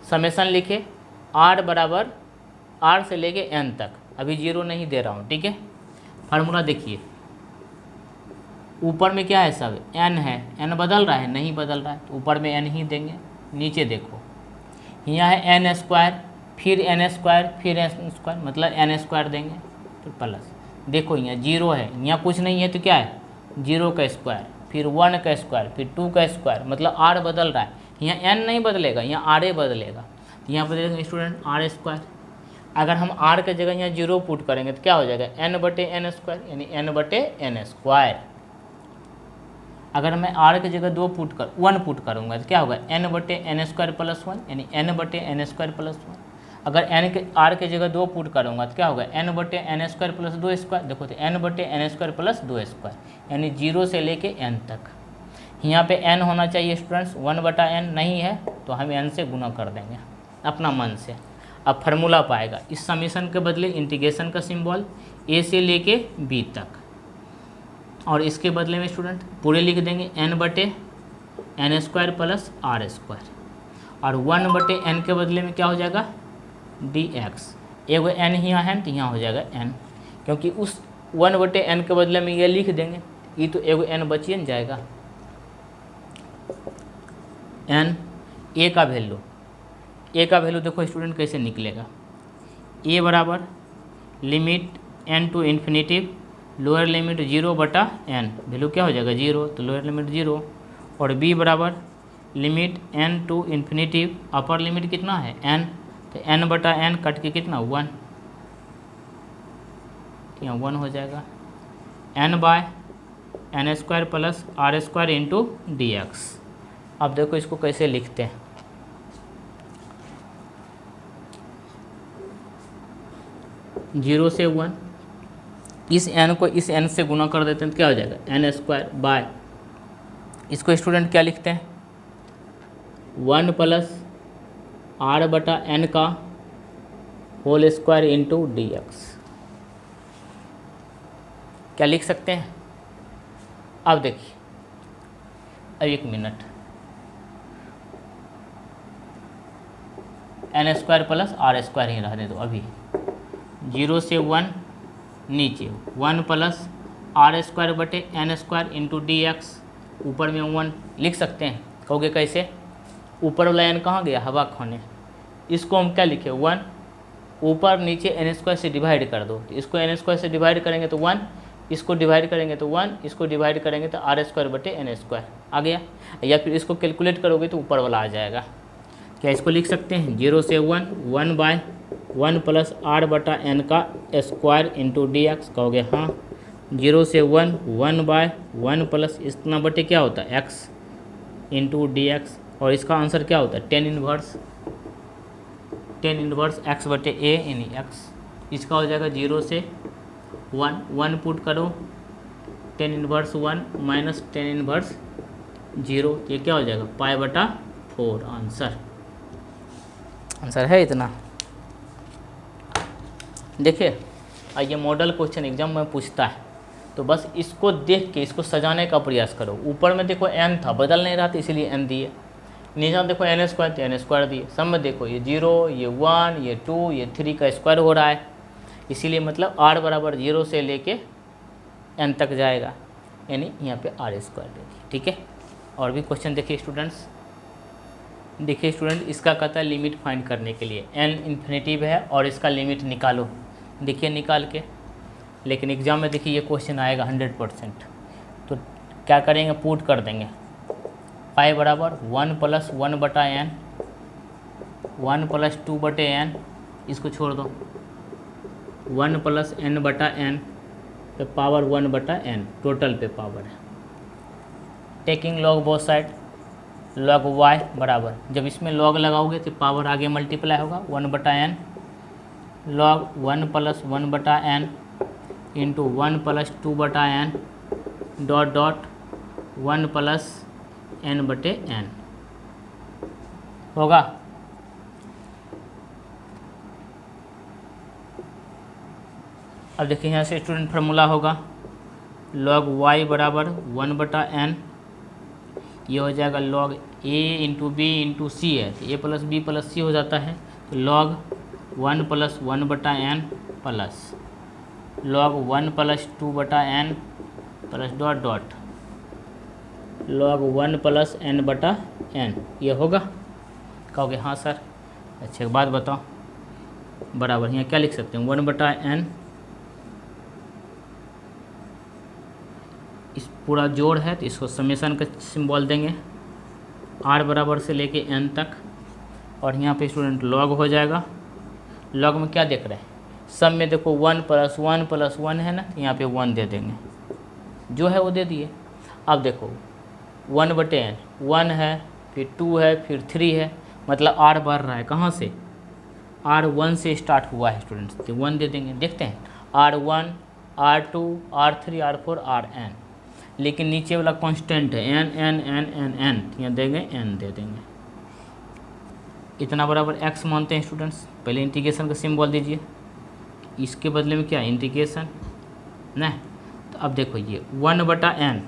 समेसन लिखे r बराबर r से लेके n तक, अभी 0 नहीं दे रहा हूँ, ठीक है। फार्मूला देखिए, ऊपर में क्या है, सब n है, n बदल रहा है, नहीं बदल रहा है, तो ऊपर में n ही देंगे। नीचे देखो, यहाँ है n², फिर n², फिर n², मतलब n² देंगे, तो प्लस, देखो यहाँ 0 है, यहाँ कुछ नहीं है, तो क्या है 0 का स्क्वायर, फिर 1 का स्क्वायर, फिर 2 का स्क्वायर, मतलब r बदल रहा है। यहाँ n नहीं बदलेगा, यहाँ r बदलेगा, यहाँ बदलेगा स्टूडेंट r²। अगर हम r के जगह यहाँ 0 पुट करेंगे तो क्या हो जाएगा, n/n² यानी n/n²। अगर मैं r की जगह 1 पुट करूँगा तो क्या होगा, n/n² + 1 यानी n/n² + 1। अगर r के जगह 2 पुट करूँगा तो क्या होगा, n/n² + 2², देखो तो n/n² + 2² यानी 0 से लेके n तक। यहाँ पे n होना चाहिए स्टूडेंट्स, 1/n नहीं है तो हम n से गुना कर देंगे अपना मन से। अब फार्मूला पाएगा, इस समीशन के बदले इंटीग्रेशन का सिंबल a से लेके b तक, और इसके बदले में स्टूडेंट पूरे लिख देंगे n/n² + r², और 1/n के बदले में क्या हो जाएगा dx। एगो n यहाँ है तो यहाँ हो जाएगा n, क्योंकि उस 1/n के बदले में ये लिख देंगे, ये तो एगो n बचिए न जाएगा। n a का वैल्यू देखो स्टूडेंट कैसे निकलेगा, a बराबर limit n to infinity, lower limit 0/n, value क्या हो जाएगा 0, तो लोअर लिमिट 0, और b बराबर limit n to infinity, upper limit कितना है n, तो n बटा n कट के कितना 1, तो यहाँ 1 हो जाएगा। n by n square plus are square into D x. अब देखो इसको कैसे लिखते हैं, जीरो से 1, इस n को इस n से गुना कर देते हैं तो क्या हो जाएगा एन स्क्वायर बाय, इसको स्टूडेंट क्या लिखते हैं 1 प्लस आर बटा एन का whole square into D X. क्या लिख सकते हैं? अब देखिए, अब 1 minute, N square plus are square ही रहने दो अभी। 0 से 1 नीचे 1 प्लस आर स्क्वायर बटे N square into D X, ऊपर में 1 लिख सकते हैं। कहोगे कैसे? ऊपर वाला एन कहाँ गया? हवा खाने। इसको हम क्या लिखे 1, ऊपर नीचे एन स्क्वायर से डिवाइड कर दो, तो इसको एन स्क्वायर से डिवाइड करेंगे तो 1, इसको डिवाइड करेंगे तो 1, इसको डिवाइड करेंगे तो आर स्क्वायर बटे एन स्क्वायर आ गया। या फिर इसको कैलकुलेट करोगे तो ऊपर वाला आ जाएगा। क्या इसको लिख सकते हैं 0 से 1, 1 बाय 1 प्लस आर बटा एन का स्क्वायर इंटू डी एक्स। कहोगे हाँ। 0 से 1, 1 बाय 1 प्लस इतना बटे क्या होता है एक्स इंटू डी एक्स, और इसका आंसर क्या होता है 10 इनवर्स एक्स बटे ए यानी एक्स। इसका हो जाएगा 0 से 1, 1 पुट करो 10 इनवर्स 1 माइनस 10 इनवर्स 0, ये क्या हो जाएगा पाई बटा 4। आंसर है इतना। देखिए ये मॉडल क्वेश्चन एग्जाम में पूछता है, तो बस इसको देख के इसको सजाने का प्रयास करो। ऊपर में देखो n था, बदल नहीं रहा था इसलिए n दिए। नीचे देखो एन स्क्वायर, तो एन स्क्वायर दिए। सब में देखो ये 0, ये 1, ये 2, ये 3 का स्क्वायर हो रहा है, इसीलिए मतलब r बराबर 0 से लेके n तक जाएगा, यानी यहाँ पे आर स्क्वायर देखिए। ठीक है, और भी क्वेश्चन देखिए स्टूडेंट्स। देखिए स्टूडेंट, इसका कहता है लिमिट फाइंड करने के लिए n इन्फिनिटिव है और इसका लिमिट निकालो। देखिए निकाल के, लेकिन एग्जाम में देखिए ये क्वेश्चन आएगा 100%। तो क्या करेंगे, पुट कर देंगे पाई बराबर 1 प्लस 1 बटा n, 1 प्लस 2 बटे n, इसको छोड़ दो 1 प्लस n बटा n पे पावर 1 बटा n, टोटल पे पावर है। Taking log both side, log y बराबर, जब इसमें लॉग लगाओगे तो पावर आगे मल्टीप्लाई होगा 1 बटा n, लॉग 1 प्लस 1 बटा n इंटू 1 प्लस 2 बटा n dot dot 1 plus n बटे n होगा। अब देखिए यहाँ से स्टूडेंट फार्मूला होगा log y बराबर 1 बटा n, ये हो जाएगा log a into B into C है, तो a plus B plus C हो जाता है। तो log 1 प्लस 1 बटा n प्लस log 1 प्लस 2 बटा n plus dot dot log 1 plus n बटा n, ये होगा। कहोगे हाँ सर। अच्छा एक बात बताओ, बराबर यहाँ क्या लिख सकते हैं 1 बटा n, इस पूरा जोड़ है तो इसको समेशन का सिंबल देंगे r बराबर से लेके n तक, और यहाँ पे स्टूडेंट log हो जाएगा। log में क्या देख रहे हैं, सब में देखो 1 प्लस 1 प्लस 1 है ना, तो यहाँ पे 1 दे देंगे, जो है वो दे दिए। अब देखो 1 बटे n, 1 है, फिर 2 है, फिर 3 है, मतलब r बढ़ रहा है। कहाँ से? r1 से स्टार्ट हुआ है स्टूडेंट्स, तो 1 दे देंगे। देखते हैं r1, r2, r3, r4, rn, लेकिन नीचे वाला कांस्टेंट है n n n n n, यहाँ देंगे n दे देंगे। इतना बराबर x मानते हैं स्टूडेंट्स। पहले इंटीग्रेशन का सिंबल दीजिए, इसके बदले में क्या इंटीग्रेशन न। तो अब देखो ये 1 बटा n,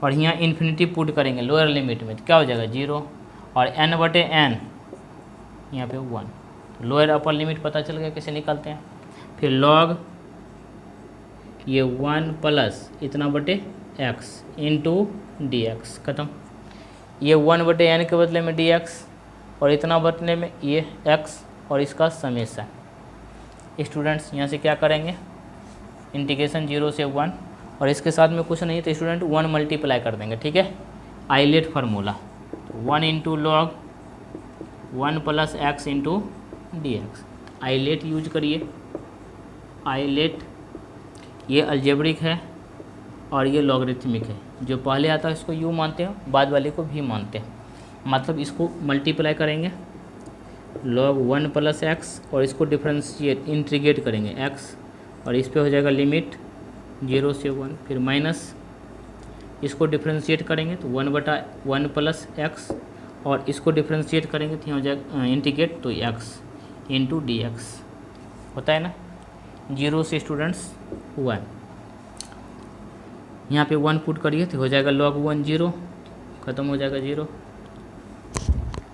और यहाँ इन्फिनिटी पुट करेंगे लोअर लिमिट में, तो क्या हो जाएगा 0, और n बटे n यहाँ पे 1, तो लोअर अपर लिमिट पता चल गया कैसे निकालते हैं। फिर log ये 1 प्लस इतना बटे x इंटू डी एक्स, ख़त्म। ये 1 बटे n के बदले में dx, और इतना बदले में ये x, और इसका समेशन। स्टूडेंट्स यहाँ से क्या करेंगे, इंटीग्रेशन 0 से 1, और इसके साथ में कुछ नहीं तो स्टूडेंट 1 मल्टीप्लाई कर देंगे। ठीक है, ILATE formula 1 into log 1 plus x into D x. ILATE use करिए, आइलेट ये अलजेब्रिक है और ये लॉगरिथमिक है। जो पहले आता है इसको यू मानते हैं, बाद वाले को भी मानते हैं। मतलब इसको मल्टीप्लाई करेंगे log 1 प्लस एक्स और इसको डिफ्रेंशिएट इंटीग्रेट करेंगे एक्स, और इस पे हो जाएगा लिमिट 0 से 1, फिर माइनस इसको डिफ्रेंशिएट करेंगे तो 1/1 प्लस एक्स, और इसको डिफ्रेंशिएट करेंगे तो यहाँ हो जाएगा इंटीग्रेट तो एक्स इंटू डी एक्स होता है ना। 0 से स्टूडेंट्स 1, यहाँ पे 1 पुट करिए तो हो जाएगा log 1 0, ख़त्म हो जाएगा 0।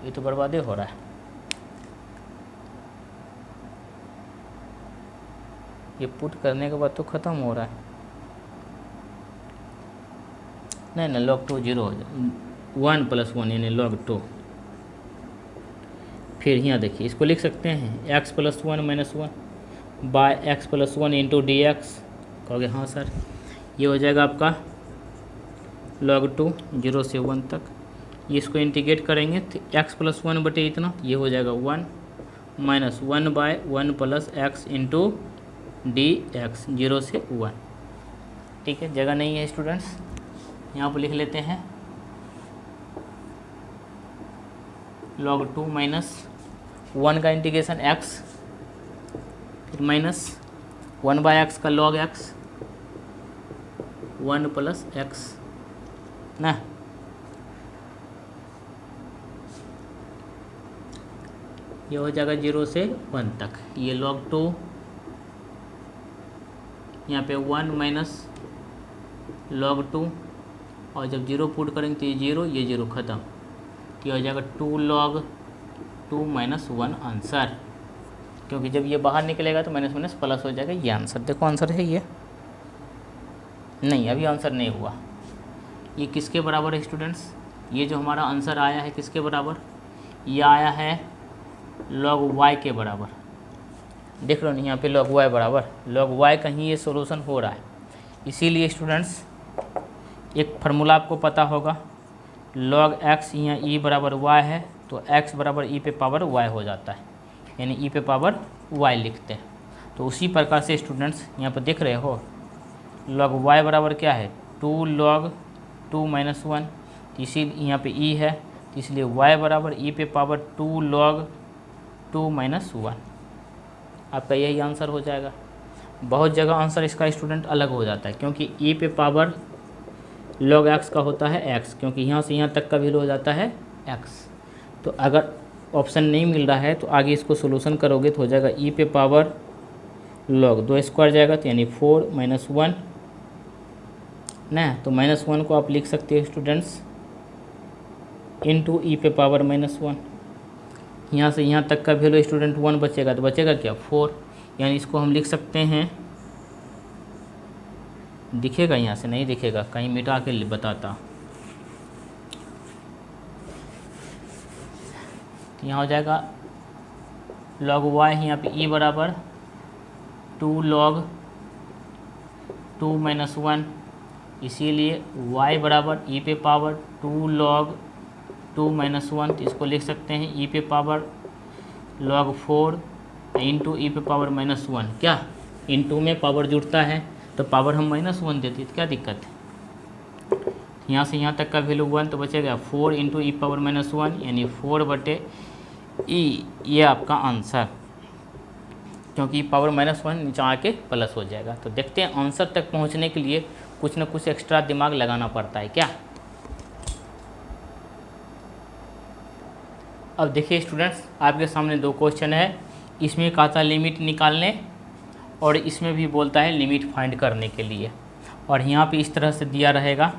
ये तो बर्बादे हो रहा है। ये पुट करने के बाद तो ख़त्म हो रहा है। नहीं log 2 0 हो जाए, 1 प्लस 1 यानी log 2। फिर यहाँ देखिए इसको लिख सकते हैं x plus 1 minus 1 by x plus 1 into D x. कहोगे हाँ सर, ये हो जाएगा आपका log 2 0 से 1 तक। ये इसको इंटीग्रेट करेंगे तो x प्लस 1 बटे इतना, ये हो जाएगा 1 minus 1 by 1 plus x into D x 0 से 1। ठीक है, जगह नहीं है स्टूडेंट्स, यहाँ पर लिख लेते हैं log 2 माइनस 1 का इंटीग्रेशन x, फिर माइनस 1 बाय एक्स का log x 1 प्लस एक्स ना। ये हो जाएगा 0 से 1 तक। ये log 2 यहाँ पे 1 माइनस log 2, और जब 0 पुट करेंगे तो ये 0 ख़त्म। ये हो जाएगा 2 log 2 माइनस 1 आंसर, क्योंकि जब ये बाहर निकलेगा तो माइनस माइनस प्लस हो जाएगा। ये आंसर देखो, आंसर है ये नहीं, अभी आंसर नहीं हुआ। ये किसके बराबर है स्टूडेंट्स? ये जो हमारा आंसर आया है किसके बराबर? ये आया है log y के बराबर। देख लो नहीं यहाँ पे log y बराबर, log y कहीं ये सॉल्यूशन हो रहा है। इसीलिए स्टूडेंट्स एक फार्मूला आपको पता होगा, log x यहाँ e बराबर y है तो x बराबर e पे पावर y हो जाता है, यानी e पे पावर y लिखते हैं। तो उसी प्रकार से स्टूडेंट्स यहाँ पर देख रहे हो log y बराबर क्या है 2 log 2 माइनस 1, इसी यहाँ पे e है तो इसलिए y बराबर e पे पावर 2 log 2 माइनस 1। आपका यही आंसर हो जाएगा। बहुत जगह आंसर इसका स्टूडेंट अलग हो जाता है, क्योंकि e पे पावर log x का होता है x, क्योंकि यहाँ से यहाँ तक का वैल्यू हो जाता है x। तो अगर ऑप्शन नहीं मिल रहा है तो आगे इसको सोल्यूशन करोगे तो हो जाएगा e पे पावर log 2 स्क्वायर जाएगा तो यानी 4 माइनस 1 ना। तो माइनस 1 को आप लिख सकते हो स्टूडेंट्स इंटू ई पे पावर माइनस 1। यहाँ से यहाँ तक का वैल्यू स्टूडेंट 1 बचेगा तो बचेगा क्या 4, यानी इसको हम लिख सकते हैं, दिखेगा यहाँ से नहीं दिखेगा, कहीं मिटा के बताता। तो यहाँ हो जाएगा log y, यहाँ पे e बराबर 2 log 2 माइनस 1, इसीलिए y बराबर e पे पावर 2 log 2 माइनस 1। तो इसको लिख सकते हैं e पे पावर log 4 इंटू ई पे पावर माइनस 1। क्या इंटू में पावर जुड़ता है तो पावर हम माइनस 1 देते तो क्या दिक्कत है। यहाँ से यहाँ तक का वैल्यू 1 तो बचेगा 4 इंटू ई पावर माइनस 1, यानी 4 बटे ई। ये आपका आंसर, क्योंकि पावर माइनस 1 नीचे आके प्लस हो जाएगा। तो देखते हैं आंसर तक पहुँचने के लिए कुछ ना कुछ एक्स्ट्रा दिमाग लगाना पड़ता है क्या। अब देखिए स्टूडेंट्स, आपके सामने 2 क्वेश्चन है। इसमें कहा था लिमिट निकालने और इसमें भी बोलता है लिमिट फाइंड करने के लिए। और यहाँ पे इस तरह से दिया रहेगा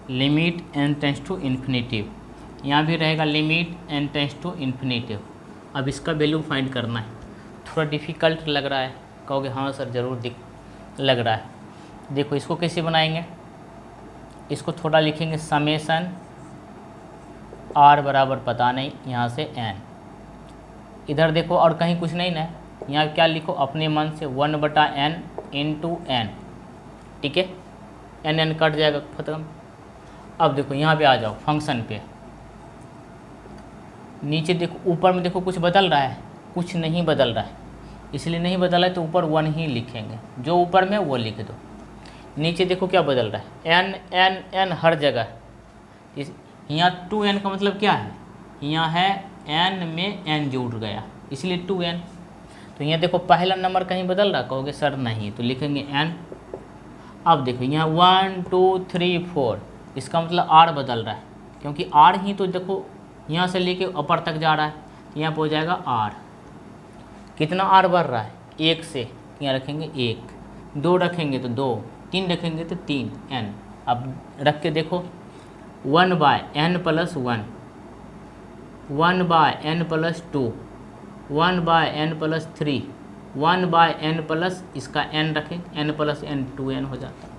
limit n tends to infinitive, यहाँ भी रहेगा limit n tends to infinitive. अब इसका वैल्यू फाइंड करना है। थोड़ा डिफ़िकल्ट लग रहा है, कहोगे हाँ सर ज़रूर लग रहा है। देखो इसको कैसे बनाएंगे, इसको थोड़ा लिखेंगे समेसन r बराबर पता नहीं, यहाँ से n। इधर देखो और कहीं कुछ नहीं ना, यहाँ क्या लिखो अपने मन से 1/n इंटू n। ठीक है, n कट जाएगा खत्म। अब देखो यहाँ पे आ जाओ फंक्शन पे, नीचे देखो, ऊपर में देखो कुछ बदल रहा है, कुछ नहीं बदल रहा है, इसलिए नहीं बदला है तो ऊपर 1 ही लिखेंगे, जो ऊपर में वो लिख दो। नीचे देखो क्या बदल रहा है, एन एन एन हर जगह। यहाँ 2n का मतलब क्या है, यहाँ है n में n जुड़ गया, इसलिए 2n। तो यहाँ देखो पहला नंबर कहीं बदल रहा, कहोगे सर नहीं, तो लिखेंगे n। अब देखो यहाँ 1 2 3 4, इसका मतलब r बदल रहा है, क्योंकि r ही तो देखो यहाँ से लेके ऊपर तक जा रहा है, यहाँ पर हो जाएगा r। कितना r बढ़ रहा है, 1 से, यहाँ रखेंगे 1, 2 रखेंगे तो 2, 3 रखेंगे तो 3 n। अब रख के देखो 1/n + 1, 1/n + 2, 1/n + 3, 1/n plus इसका n रखें, n + n 2n हो जाता है।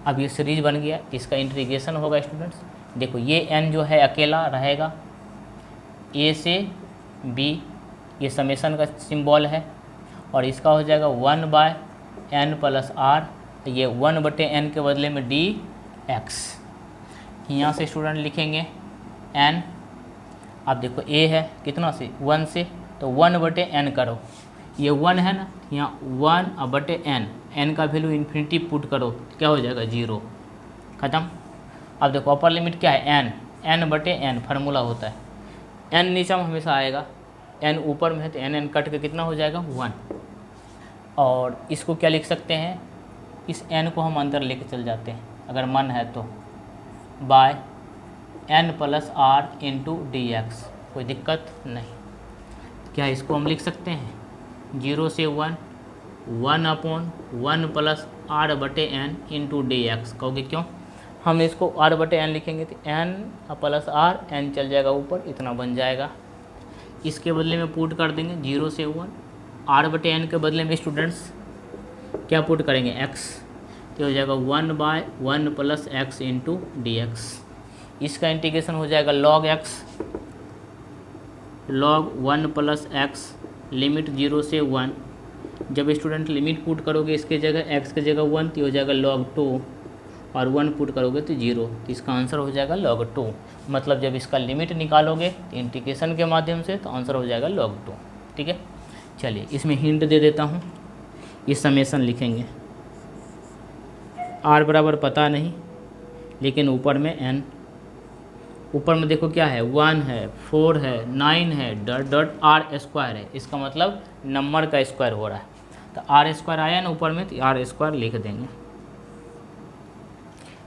अब ये सीरीज बन गया, इसका इंटीग्रेशन होगा स्टूडेंट्स। देखो ये n जो है अकेला रहेगा, a से b, ये समेशन का सिंबल है, और इसका हो जाएगा 1/n + r, ये 1/n के बदले में dx। यहाँ से स्टूडेंट लिखेंगे n। अब देखो a है कितना से, 1 से, तो 1/n करो, ये 1 है ना, यहाँ 1/n, n का वैल्यू इन्फिनिटी पुट करो, क्या हो जाएगा 0, ख़त्म। अब देखो अपर लिमिट क्या है, n/n फार्मूला होता है, n नीचे में हमेशा आएगा, n ऊपर में है तो n कट के कितना हो जाएगा 1। और इसको क्या लिख सकते हैं, इस n को हम अंदर लेके चल जाते हैं अगर मन है तो, बाय n + r × dx, कोई दिक्कत नहीं। क्या इसको हम लिख सकते हैं 0 से 1, 1/1 + r/n × dx। कहोगे क्यों, हम इसको r/n लिखेंगे तो n + r, n चल जाएगा ऊपर, इतना बन जाएगा। इसके बदले में पुट कर देंगे 0 से 1, r/n के बदले में स्टूडेंट्स क्या पुट करेंगे x, तो हो जाएगा 1/1 + x × dx। इसका इंटीग्रेशन हो जाएगा log x, log 1 + x, limit 0 से 1। जब स्टूडेंट लिमिट पुट करोगे इसके जगह x के जगह 1, तो हो जाएगा log 2, और 1 पुट करोगे तो 0, तो इसका आंसर हो जाएगा log 2। मतलब जब इसका लिमिट निकालोगे इंटीग्रेशन के माध्यम से, तो आंसर हो जाएगा log 2। ठीक है, चलिए इसमें हिंट दे देता हूँ, ये समेशन लिखेंगे, r बराबर पता नहीं, लेकिन ऊपर में n, ऊपर में देखो क्या है, 1 है, 4 है, 9 है, r² है, इसका मतलब नंबर का स्क्वायर हो रहा है, तो r² आया ना ऊपर में, तो r² लिख देंगे।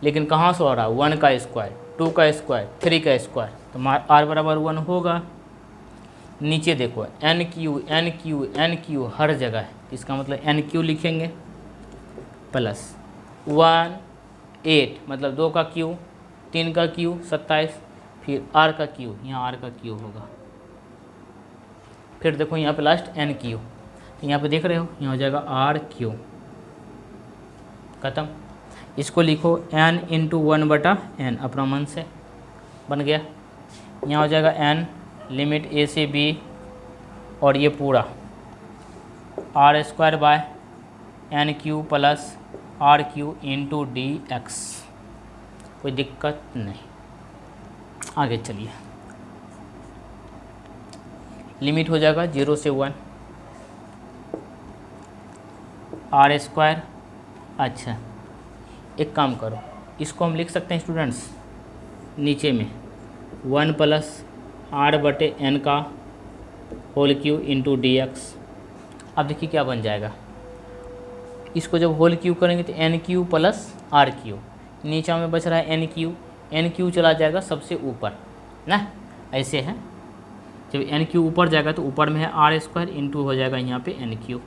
लेकिन कहाँ से हो रहा है, 1 का स्क्वायर, 2 का स्क्वायर, 3 का स्क्वायर, तो r बराबर 1 होगा। नीचे देखो NQ हर जगह है, इसका मतलब NQ लिखेंगे, प्लस 1 8, मतलब 2 का Q, 3 का Q 27, फिर R का Q, यहाँ R का Q होगा। फिर देखो यहाँ पे लास्ट NQ, तो यहाँ पे देख रहे हो, यहाँ हो जाएगा RQ, ख़त्म। इसको लिखो n × 1/n, अपना मन से बन गया। यहाँ हो जाएगा n, लिमिट a से b, और ये पूरा r²/nq + rq × dx, कोई दिक्कत नहीं। आगे चलिए, लिमिट हो जाएगा 0 से 1, r²। अच्छा एक काम करो, इसको हम लिख सकते हैं स्टूडेंट्स, नीचे में 1 + r/n का होल क्यू × dx। अब देखिए क्या बन जाएगा, इसको जब होल क्यू करेंगे तो NQ + RQ, नीचे में बच रहा है NQ चला जाएगा सबसे ऊपर ना, ऐसे है। जब NQ ऊपर जाएगा तो ऊपर में है r² इंटू हो जाएगा यहाँ पे NQ,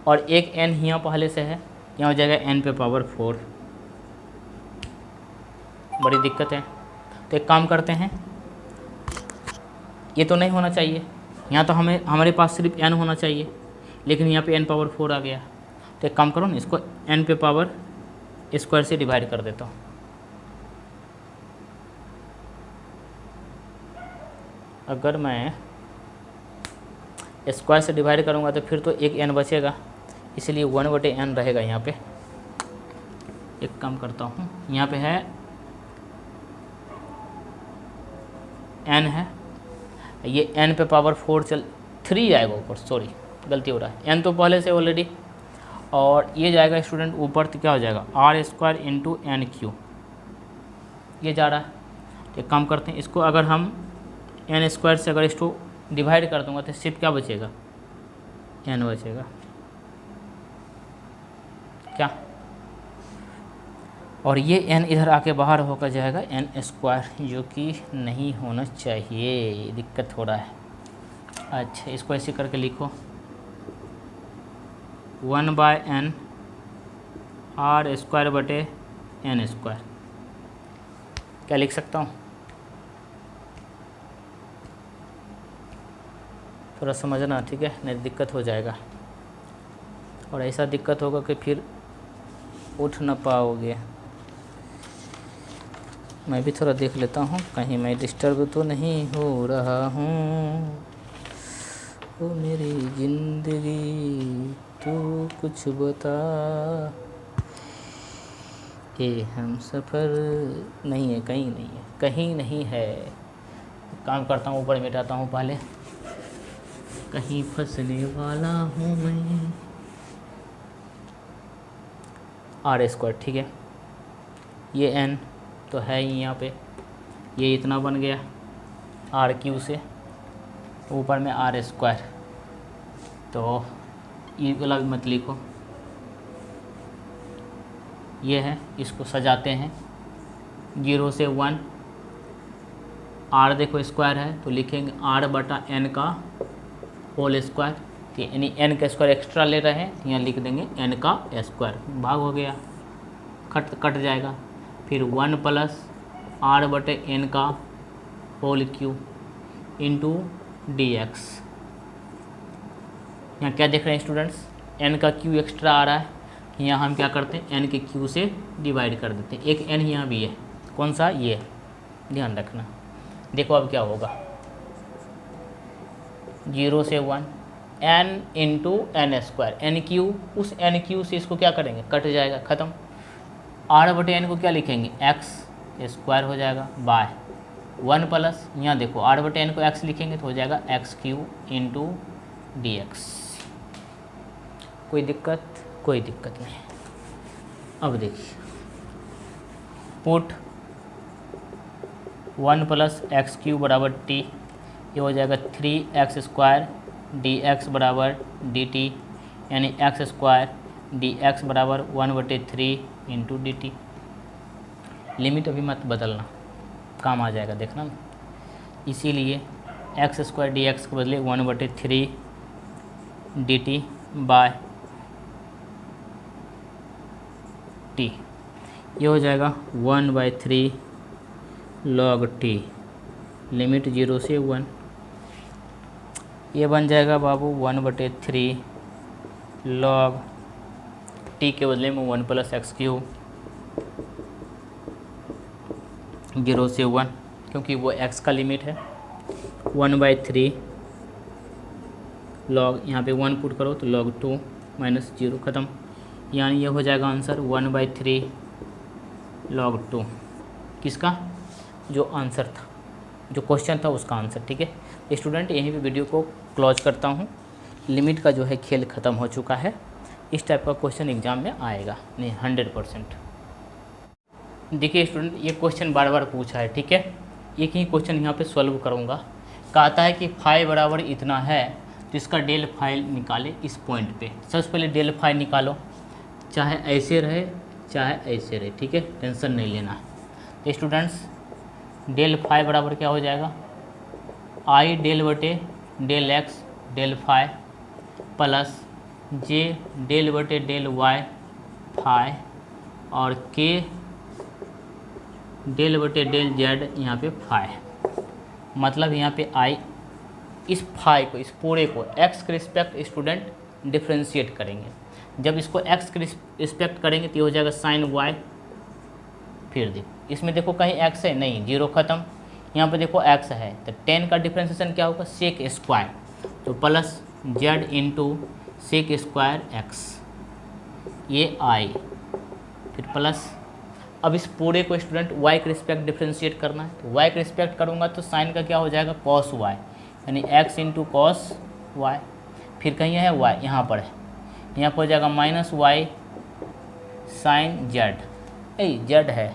और एक n यहाँ पहले से है, यहाँ हो जाएगा n⁴। बड़ी दिक्कत है, तो एक काम करते हैं, ये तो नहीं होना चाहिए, यहाँ तो हमारे पास सिर्फ n होना चाहिए, लेकिन यहाँ पे n⁴ आ गया। तो एक काम करो ना, इसको n² से डिवाइड कर देता हूँ। अगर मैं स्क्वायर से डिवाइड करूँगा तो फिर तो एक n बचेगा, इसलिए 1/n रहेगा यहाँ पे। एक काम करता हूँ, यहाँ पे है n है, ये n पे पावर 3 आएगा ऊपर, सॉरी गलती हो रहा है, n तो पहले से ऑलरेडी, और ये जाएगा स्टूडेंट ऊपर तो क्या हो जाएगा r² इंटू एन क्यू, ये जा रहा है। तो एक काम करते हैं, इसको अगर हम n² से अगर इसको डिवाइड कर दूंगा तो सिर्फ क्या बचेगा, n बचेगा क्या, और ये n इधर आके बाहर होकर जाएगा n², जो कि नहीं होना चाहिए, दिक्कत हो रहा है। अच्छा, इसको ऐसे करके लिखो 1/n r² बटे n², क्या लिख सकता हूँ, थोड़ा समझना ठीक है, नहीं दिक्कत हो जाएगा, और ऐसा दिक्कत होगा कि फिर उठ ना पाओगे। मैं भी थोड़ा देख लेता हूँ कहीं मैं डिस्टर्ब तो नहीं हो रहा हूँ। ओ मेरी ज़िंदगी तू कुछ बता, ये हम सफ़र नहीं है, कहीं नहीं है, कहीं नहीं है। काम करता हूँ, ऊपर मिटाता हूँ पहले, कहीं फंसने वाला हूँ मैं। r², ठीक है, ये n तो है ही यहाँ पे, ये इतना बन गया r³ से, ऊपर में r², तो ये वाला भी मत लिखो, ये है, इसको सजाते हैं 0 से 1, r देखो स्क्वायर है तो लिखेंगे r/n का होल स्क्वायर, यानी n का स्क्वायर एक्स्ट्रा ले रहे हैं, यहाँ लिख देंगे n का स्क्वायर, भाग हो गया, कट जाएगा, फिर 1 प्लस r/n का होल क्यूब इंटू dx। यहाँ क्या देख रहे हैं स्टूडेंट्स, n का क्यू एक्स्ट्रा आ रहा है, यहाँ हम क्या करते हैं n के क्यू से डिवाइड कर देते हैं, एक n यहाँ भी है, कौन सा, ये, ध्यान रखना। देखो अब क्या होगा, 0 से 1 n इंटू n², n³ उस n³ से इसको क्या करेंगे, कट जाएगा, ख़त्म। r/n को क्या लिखेंगे, x² हो जाएगा बाय 1 प्लस, यहाँ देखो r/n को x लिखेंगे तो हो जाएगा x³ इंटू dx। कोई दिक्कत, कोई दिक्कत नहीं। अब देखिए, पुट 1 प्लस x³ बराबर t, ये हो जाएगा 3x² dx बराबर dt, यानी x² dx बराबर 1/3 इंटू dt। लिमिट अभी मत बदलना, काम आ जाएगा, देखना ना, इसीलिए x² dx के बदले 1/3 dt बाय t, ये हो जाएगा 1/3 log t, लिमिट 0 से 1, ये बन जाएगा बाबू 1/3 log t के बदले में 1 प्लस x³ 0 से 1, क्योंकि वो x का लिमिट है, 1/3 log, यहाँ पे 1 पुट करो तो log 2 माइनस 0, ख़त्म, यानी ये हो जाएगा आंसर 1/3 log 2, किसका, जो आंसर था, जो क्वेश्चन था उसका आंसर, ठीक है स्टूडेंट। यहीं पे वीडियो को क्लोज करता हूँ, लिमिट का जो है खेल ख़त्म हो चुका है, इस टाइप का क्वेश्चन एग्जाम में आएगा नहीं 100%। देखिए स्टूडेंट, ये क्वेश्चन बार बार पूछा है, ठीक है, एक ही क्वेश्चन यहाँ पे सॉल्व करूँगा। कहता है कि फाई बराबर इतना है तो इसका डेल फाई निकाले इस पॉइंट पे। सबसे पहले डेल फाई निकालो, चाहे ऐसे रहे चाहे ऐसे रहे, ठीक है, टेंशन नहीं लेना है। तो स्टूडेंट्स, डेल फाई बराबर क्या हो जाएगा, आई डेल बटे del X del phi plus J del बटे डेल वाई फाई और के डेल बटे डेल जेड यहाँ पे फाई। मतलब यहाँ पे आई इस फाई को, इस पूरे को एक्स के रिस्पेक्ट स्टूडेंट डिफ्रेंशिएट करेंगे। जब इसको एक्स के रिस्पेक्ट करेंगे तो ये हो जाएगा साइन वाई। फिर देखो इसमें देखो कहीं एक्स है नहीं, 0 ख़त्म, यहाँ पे देखो एक्स है तो 10 का डिफ्रेंशिएशन क्या होगा, सेक स्क्वायर, तो plus z into sec square x, ये आई, फिर प्लस। अब इस पूरे को स्टूडेंट y के रिस्पेक्ट डिफ्रेंशिएट करना है, तो y के रिस्पेक्ट करूँगा तो साइन का क्या हो जाएगा, कॉस वाई, यानी x इंटू कॉस वाई, फिर कहीं है y, यहाँ पर है, यहाँ पर हो जाएगा minus y sine z, z है,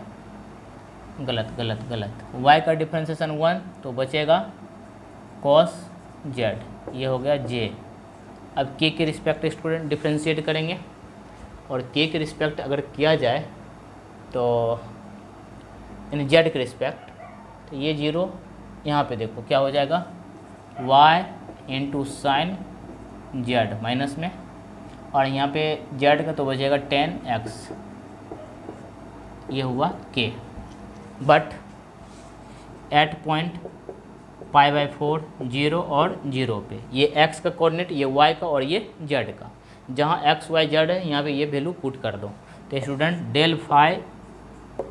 गलत गलत गलत, y का डिफ्रेंसिएशन 1 तो बचेगा कॉस जेड, ये हो गया j। अब k के रिस्पेक्ट स्टूडेंट डिफ्रेंशिएट करेंगे, और k के रिस्पेक्ट अगर किया जाए तो इन z के रिस्पेक्ट, तो ये 0, यहाँ पे देखो क्या हो जाएगा y into sine Z minus में, और यहाँ पे z का तो बचेगा 10x, ये हुआ k। बट एट पॉइंट π/4 0 और 0 पे, ये x का कोऑर्डिनेट, ये y का और ये z का, जहाँ x y z है यहाँ पे ये वैल्यू पुट कर दो, तो स्टूडेंट डेल फाई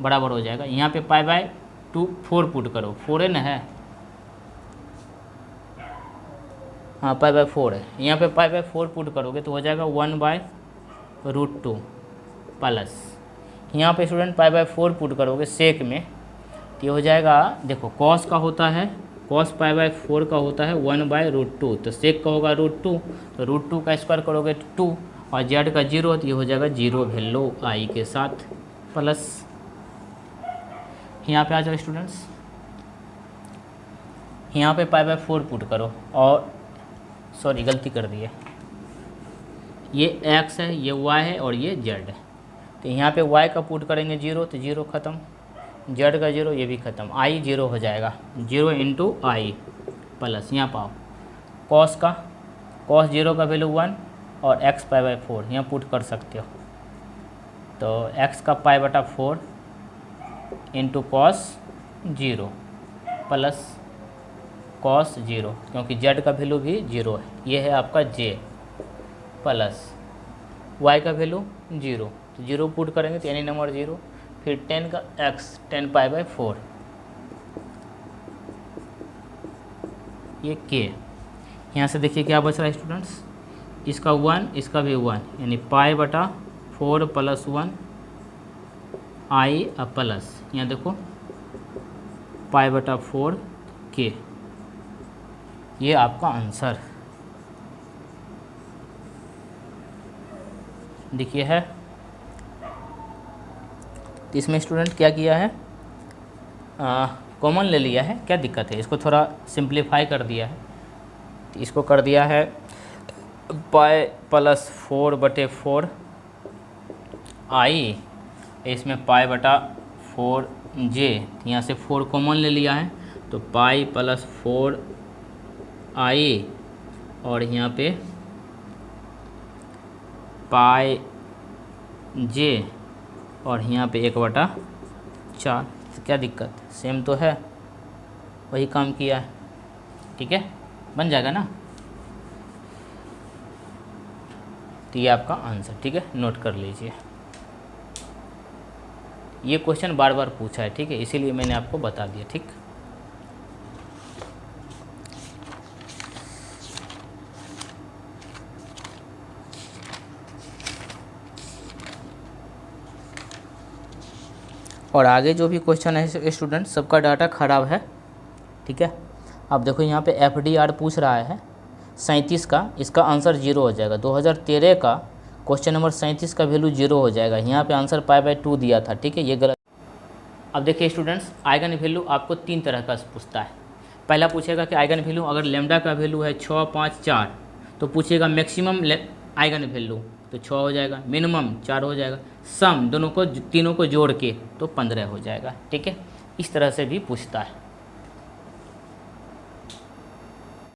बराबर हो जाएगा, यहाँ पे π/2 4 पुट करो, 4 है ना, है हाँ π/4 है, यहाँ पे π/4 पुट करोगे तो हो जाएगा 1/√2 प्लस, यहाँ पे स्टूडेंट π/4 पुट करोगे सेक में, तो ये हो जाएगा, देखो कॉस का होता है, कॉस π/4 का होता है 1/√2, तो सेक का होगा √2, तो √2 का स्क्वायर करोगे 2, और जेड का 0, तो ये हो जाएगा 0 वैल्यू आई के साथ प्लस। यहाँ पे आ जाओ स्टूडेंट्स, यहाँ पे π/4 पुट करो, और सॉरी गलती कर दी है, ये x है, ये y है और ये z है, तो यहाँ पे y का पुट करेंगे 0, तो 0 ख़त्म, z का 0, ये भी ख़त्म, i 0 हो जाएगा, 0 इंटू आई प्लस, यहाँ पाओ कॉस का, कॉस 0 का वैल्यू 1 और x π/4 यहाँ पुट कर सकते हो, तो x का π/4 इंटू कॉस 0 प्लस कॉस 0, क्योंकि z का वैल्यू भी 0 है, ये है आपका j, प्लस y का वैल्यू 0, तो 0 पुट करेंगे तो यानी नंबर 0, फिर 10 का x 10 π/4, ये k, यहाँ से देखिए क्या बच रहा है स्टूडेंट्स, इसका 1, इसका भी 1, यानी π/4 प्लस 1 आई प्लस, यहाँ देखो π/4 k, ये आपका आंसर देखिए है। तो इसमें स्टूडेंट क्या किया है, कॉमन ले लिया है, क्या दिक्कत है, इसको थोड़ा सिंप्लीफाई कर दिया है, तो इसको कर दिया है π+4/4 आई, इसमें π/4 j, यहाँ से 4 कॉमन ले लिया है, तो π+4 आई, और यहाँ पे पाई j, और यहाँ पे 1/4, तो क्या दिक्कत, सेम तो है, वही काम किया है, ठीक है, बन जाएगा ना। तो ये आपका आंसर, ठीक है, नोट कर लीजिए, ये क्वेश्चन बार बार पूछा है, ठीक है, इसीलिए मैंने आपको बता दिया, ठीक। और आगे जो भी क्वेश्चन है स्टूडेंट, सबका डाटा ख़राब है, ठीक है। अब देखो यहाँ पे FDR पूछ रहा है 37 का, इसका आंसर 0 हो जाएगा। 2013 का क्वेश्चन नंबर 37 का वैल्यू 0 हो जाएगा। यहाँ पे आंसर π/2 दिया था, ठीक है, ये गलत। अब देखिए स्टूडेंट्स, आइगन वैल्यू आपको 3 तरह का पूछता है। पहला पूछेगा कि आइगन वैल्यू अगर लैम्डा का वैल्यू है 6, 5, 4, तो पूछेगा मैक्सिमम आइगन वैल्यू, तो 6 हो जाएगा, मिनिमम 4 हो जाएगा, सम दोनों को तीनों को जोड़ के तो 15 हो जाएगा, ठीक है। इस तरह से भी पूछता है।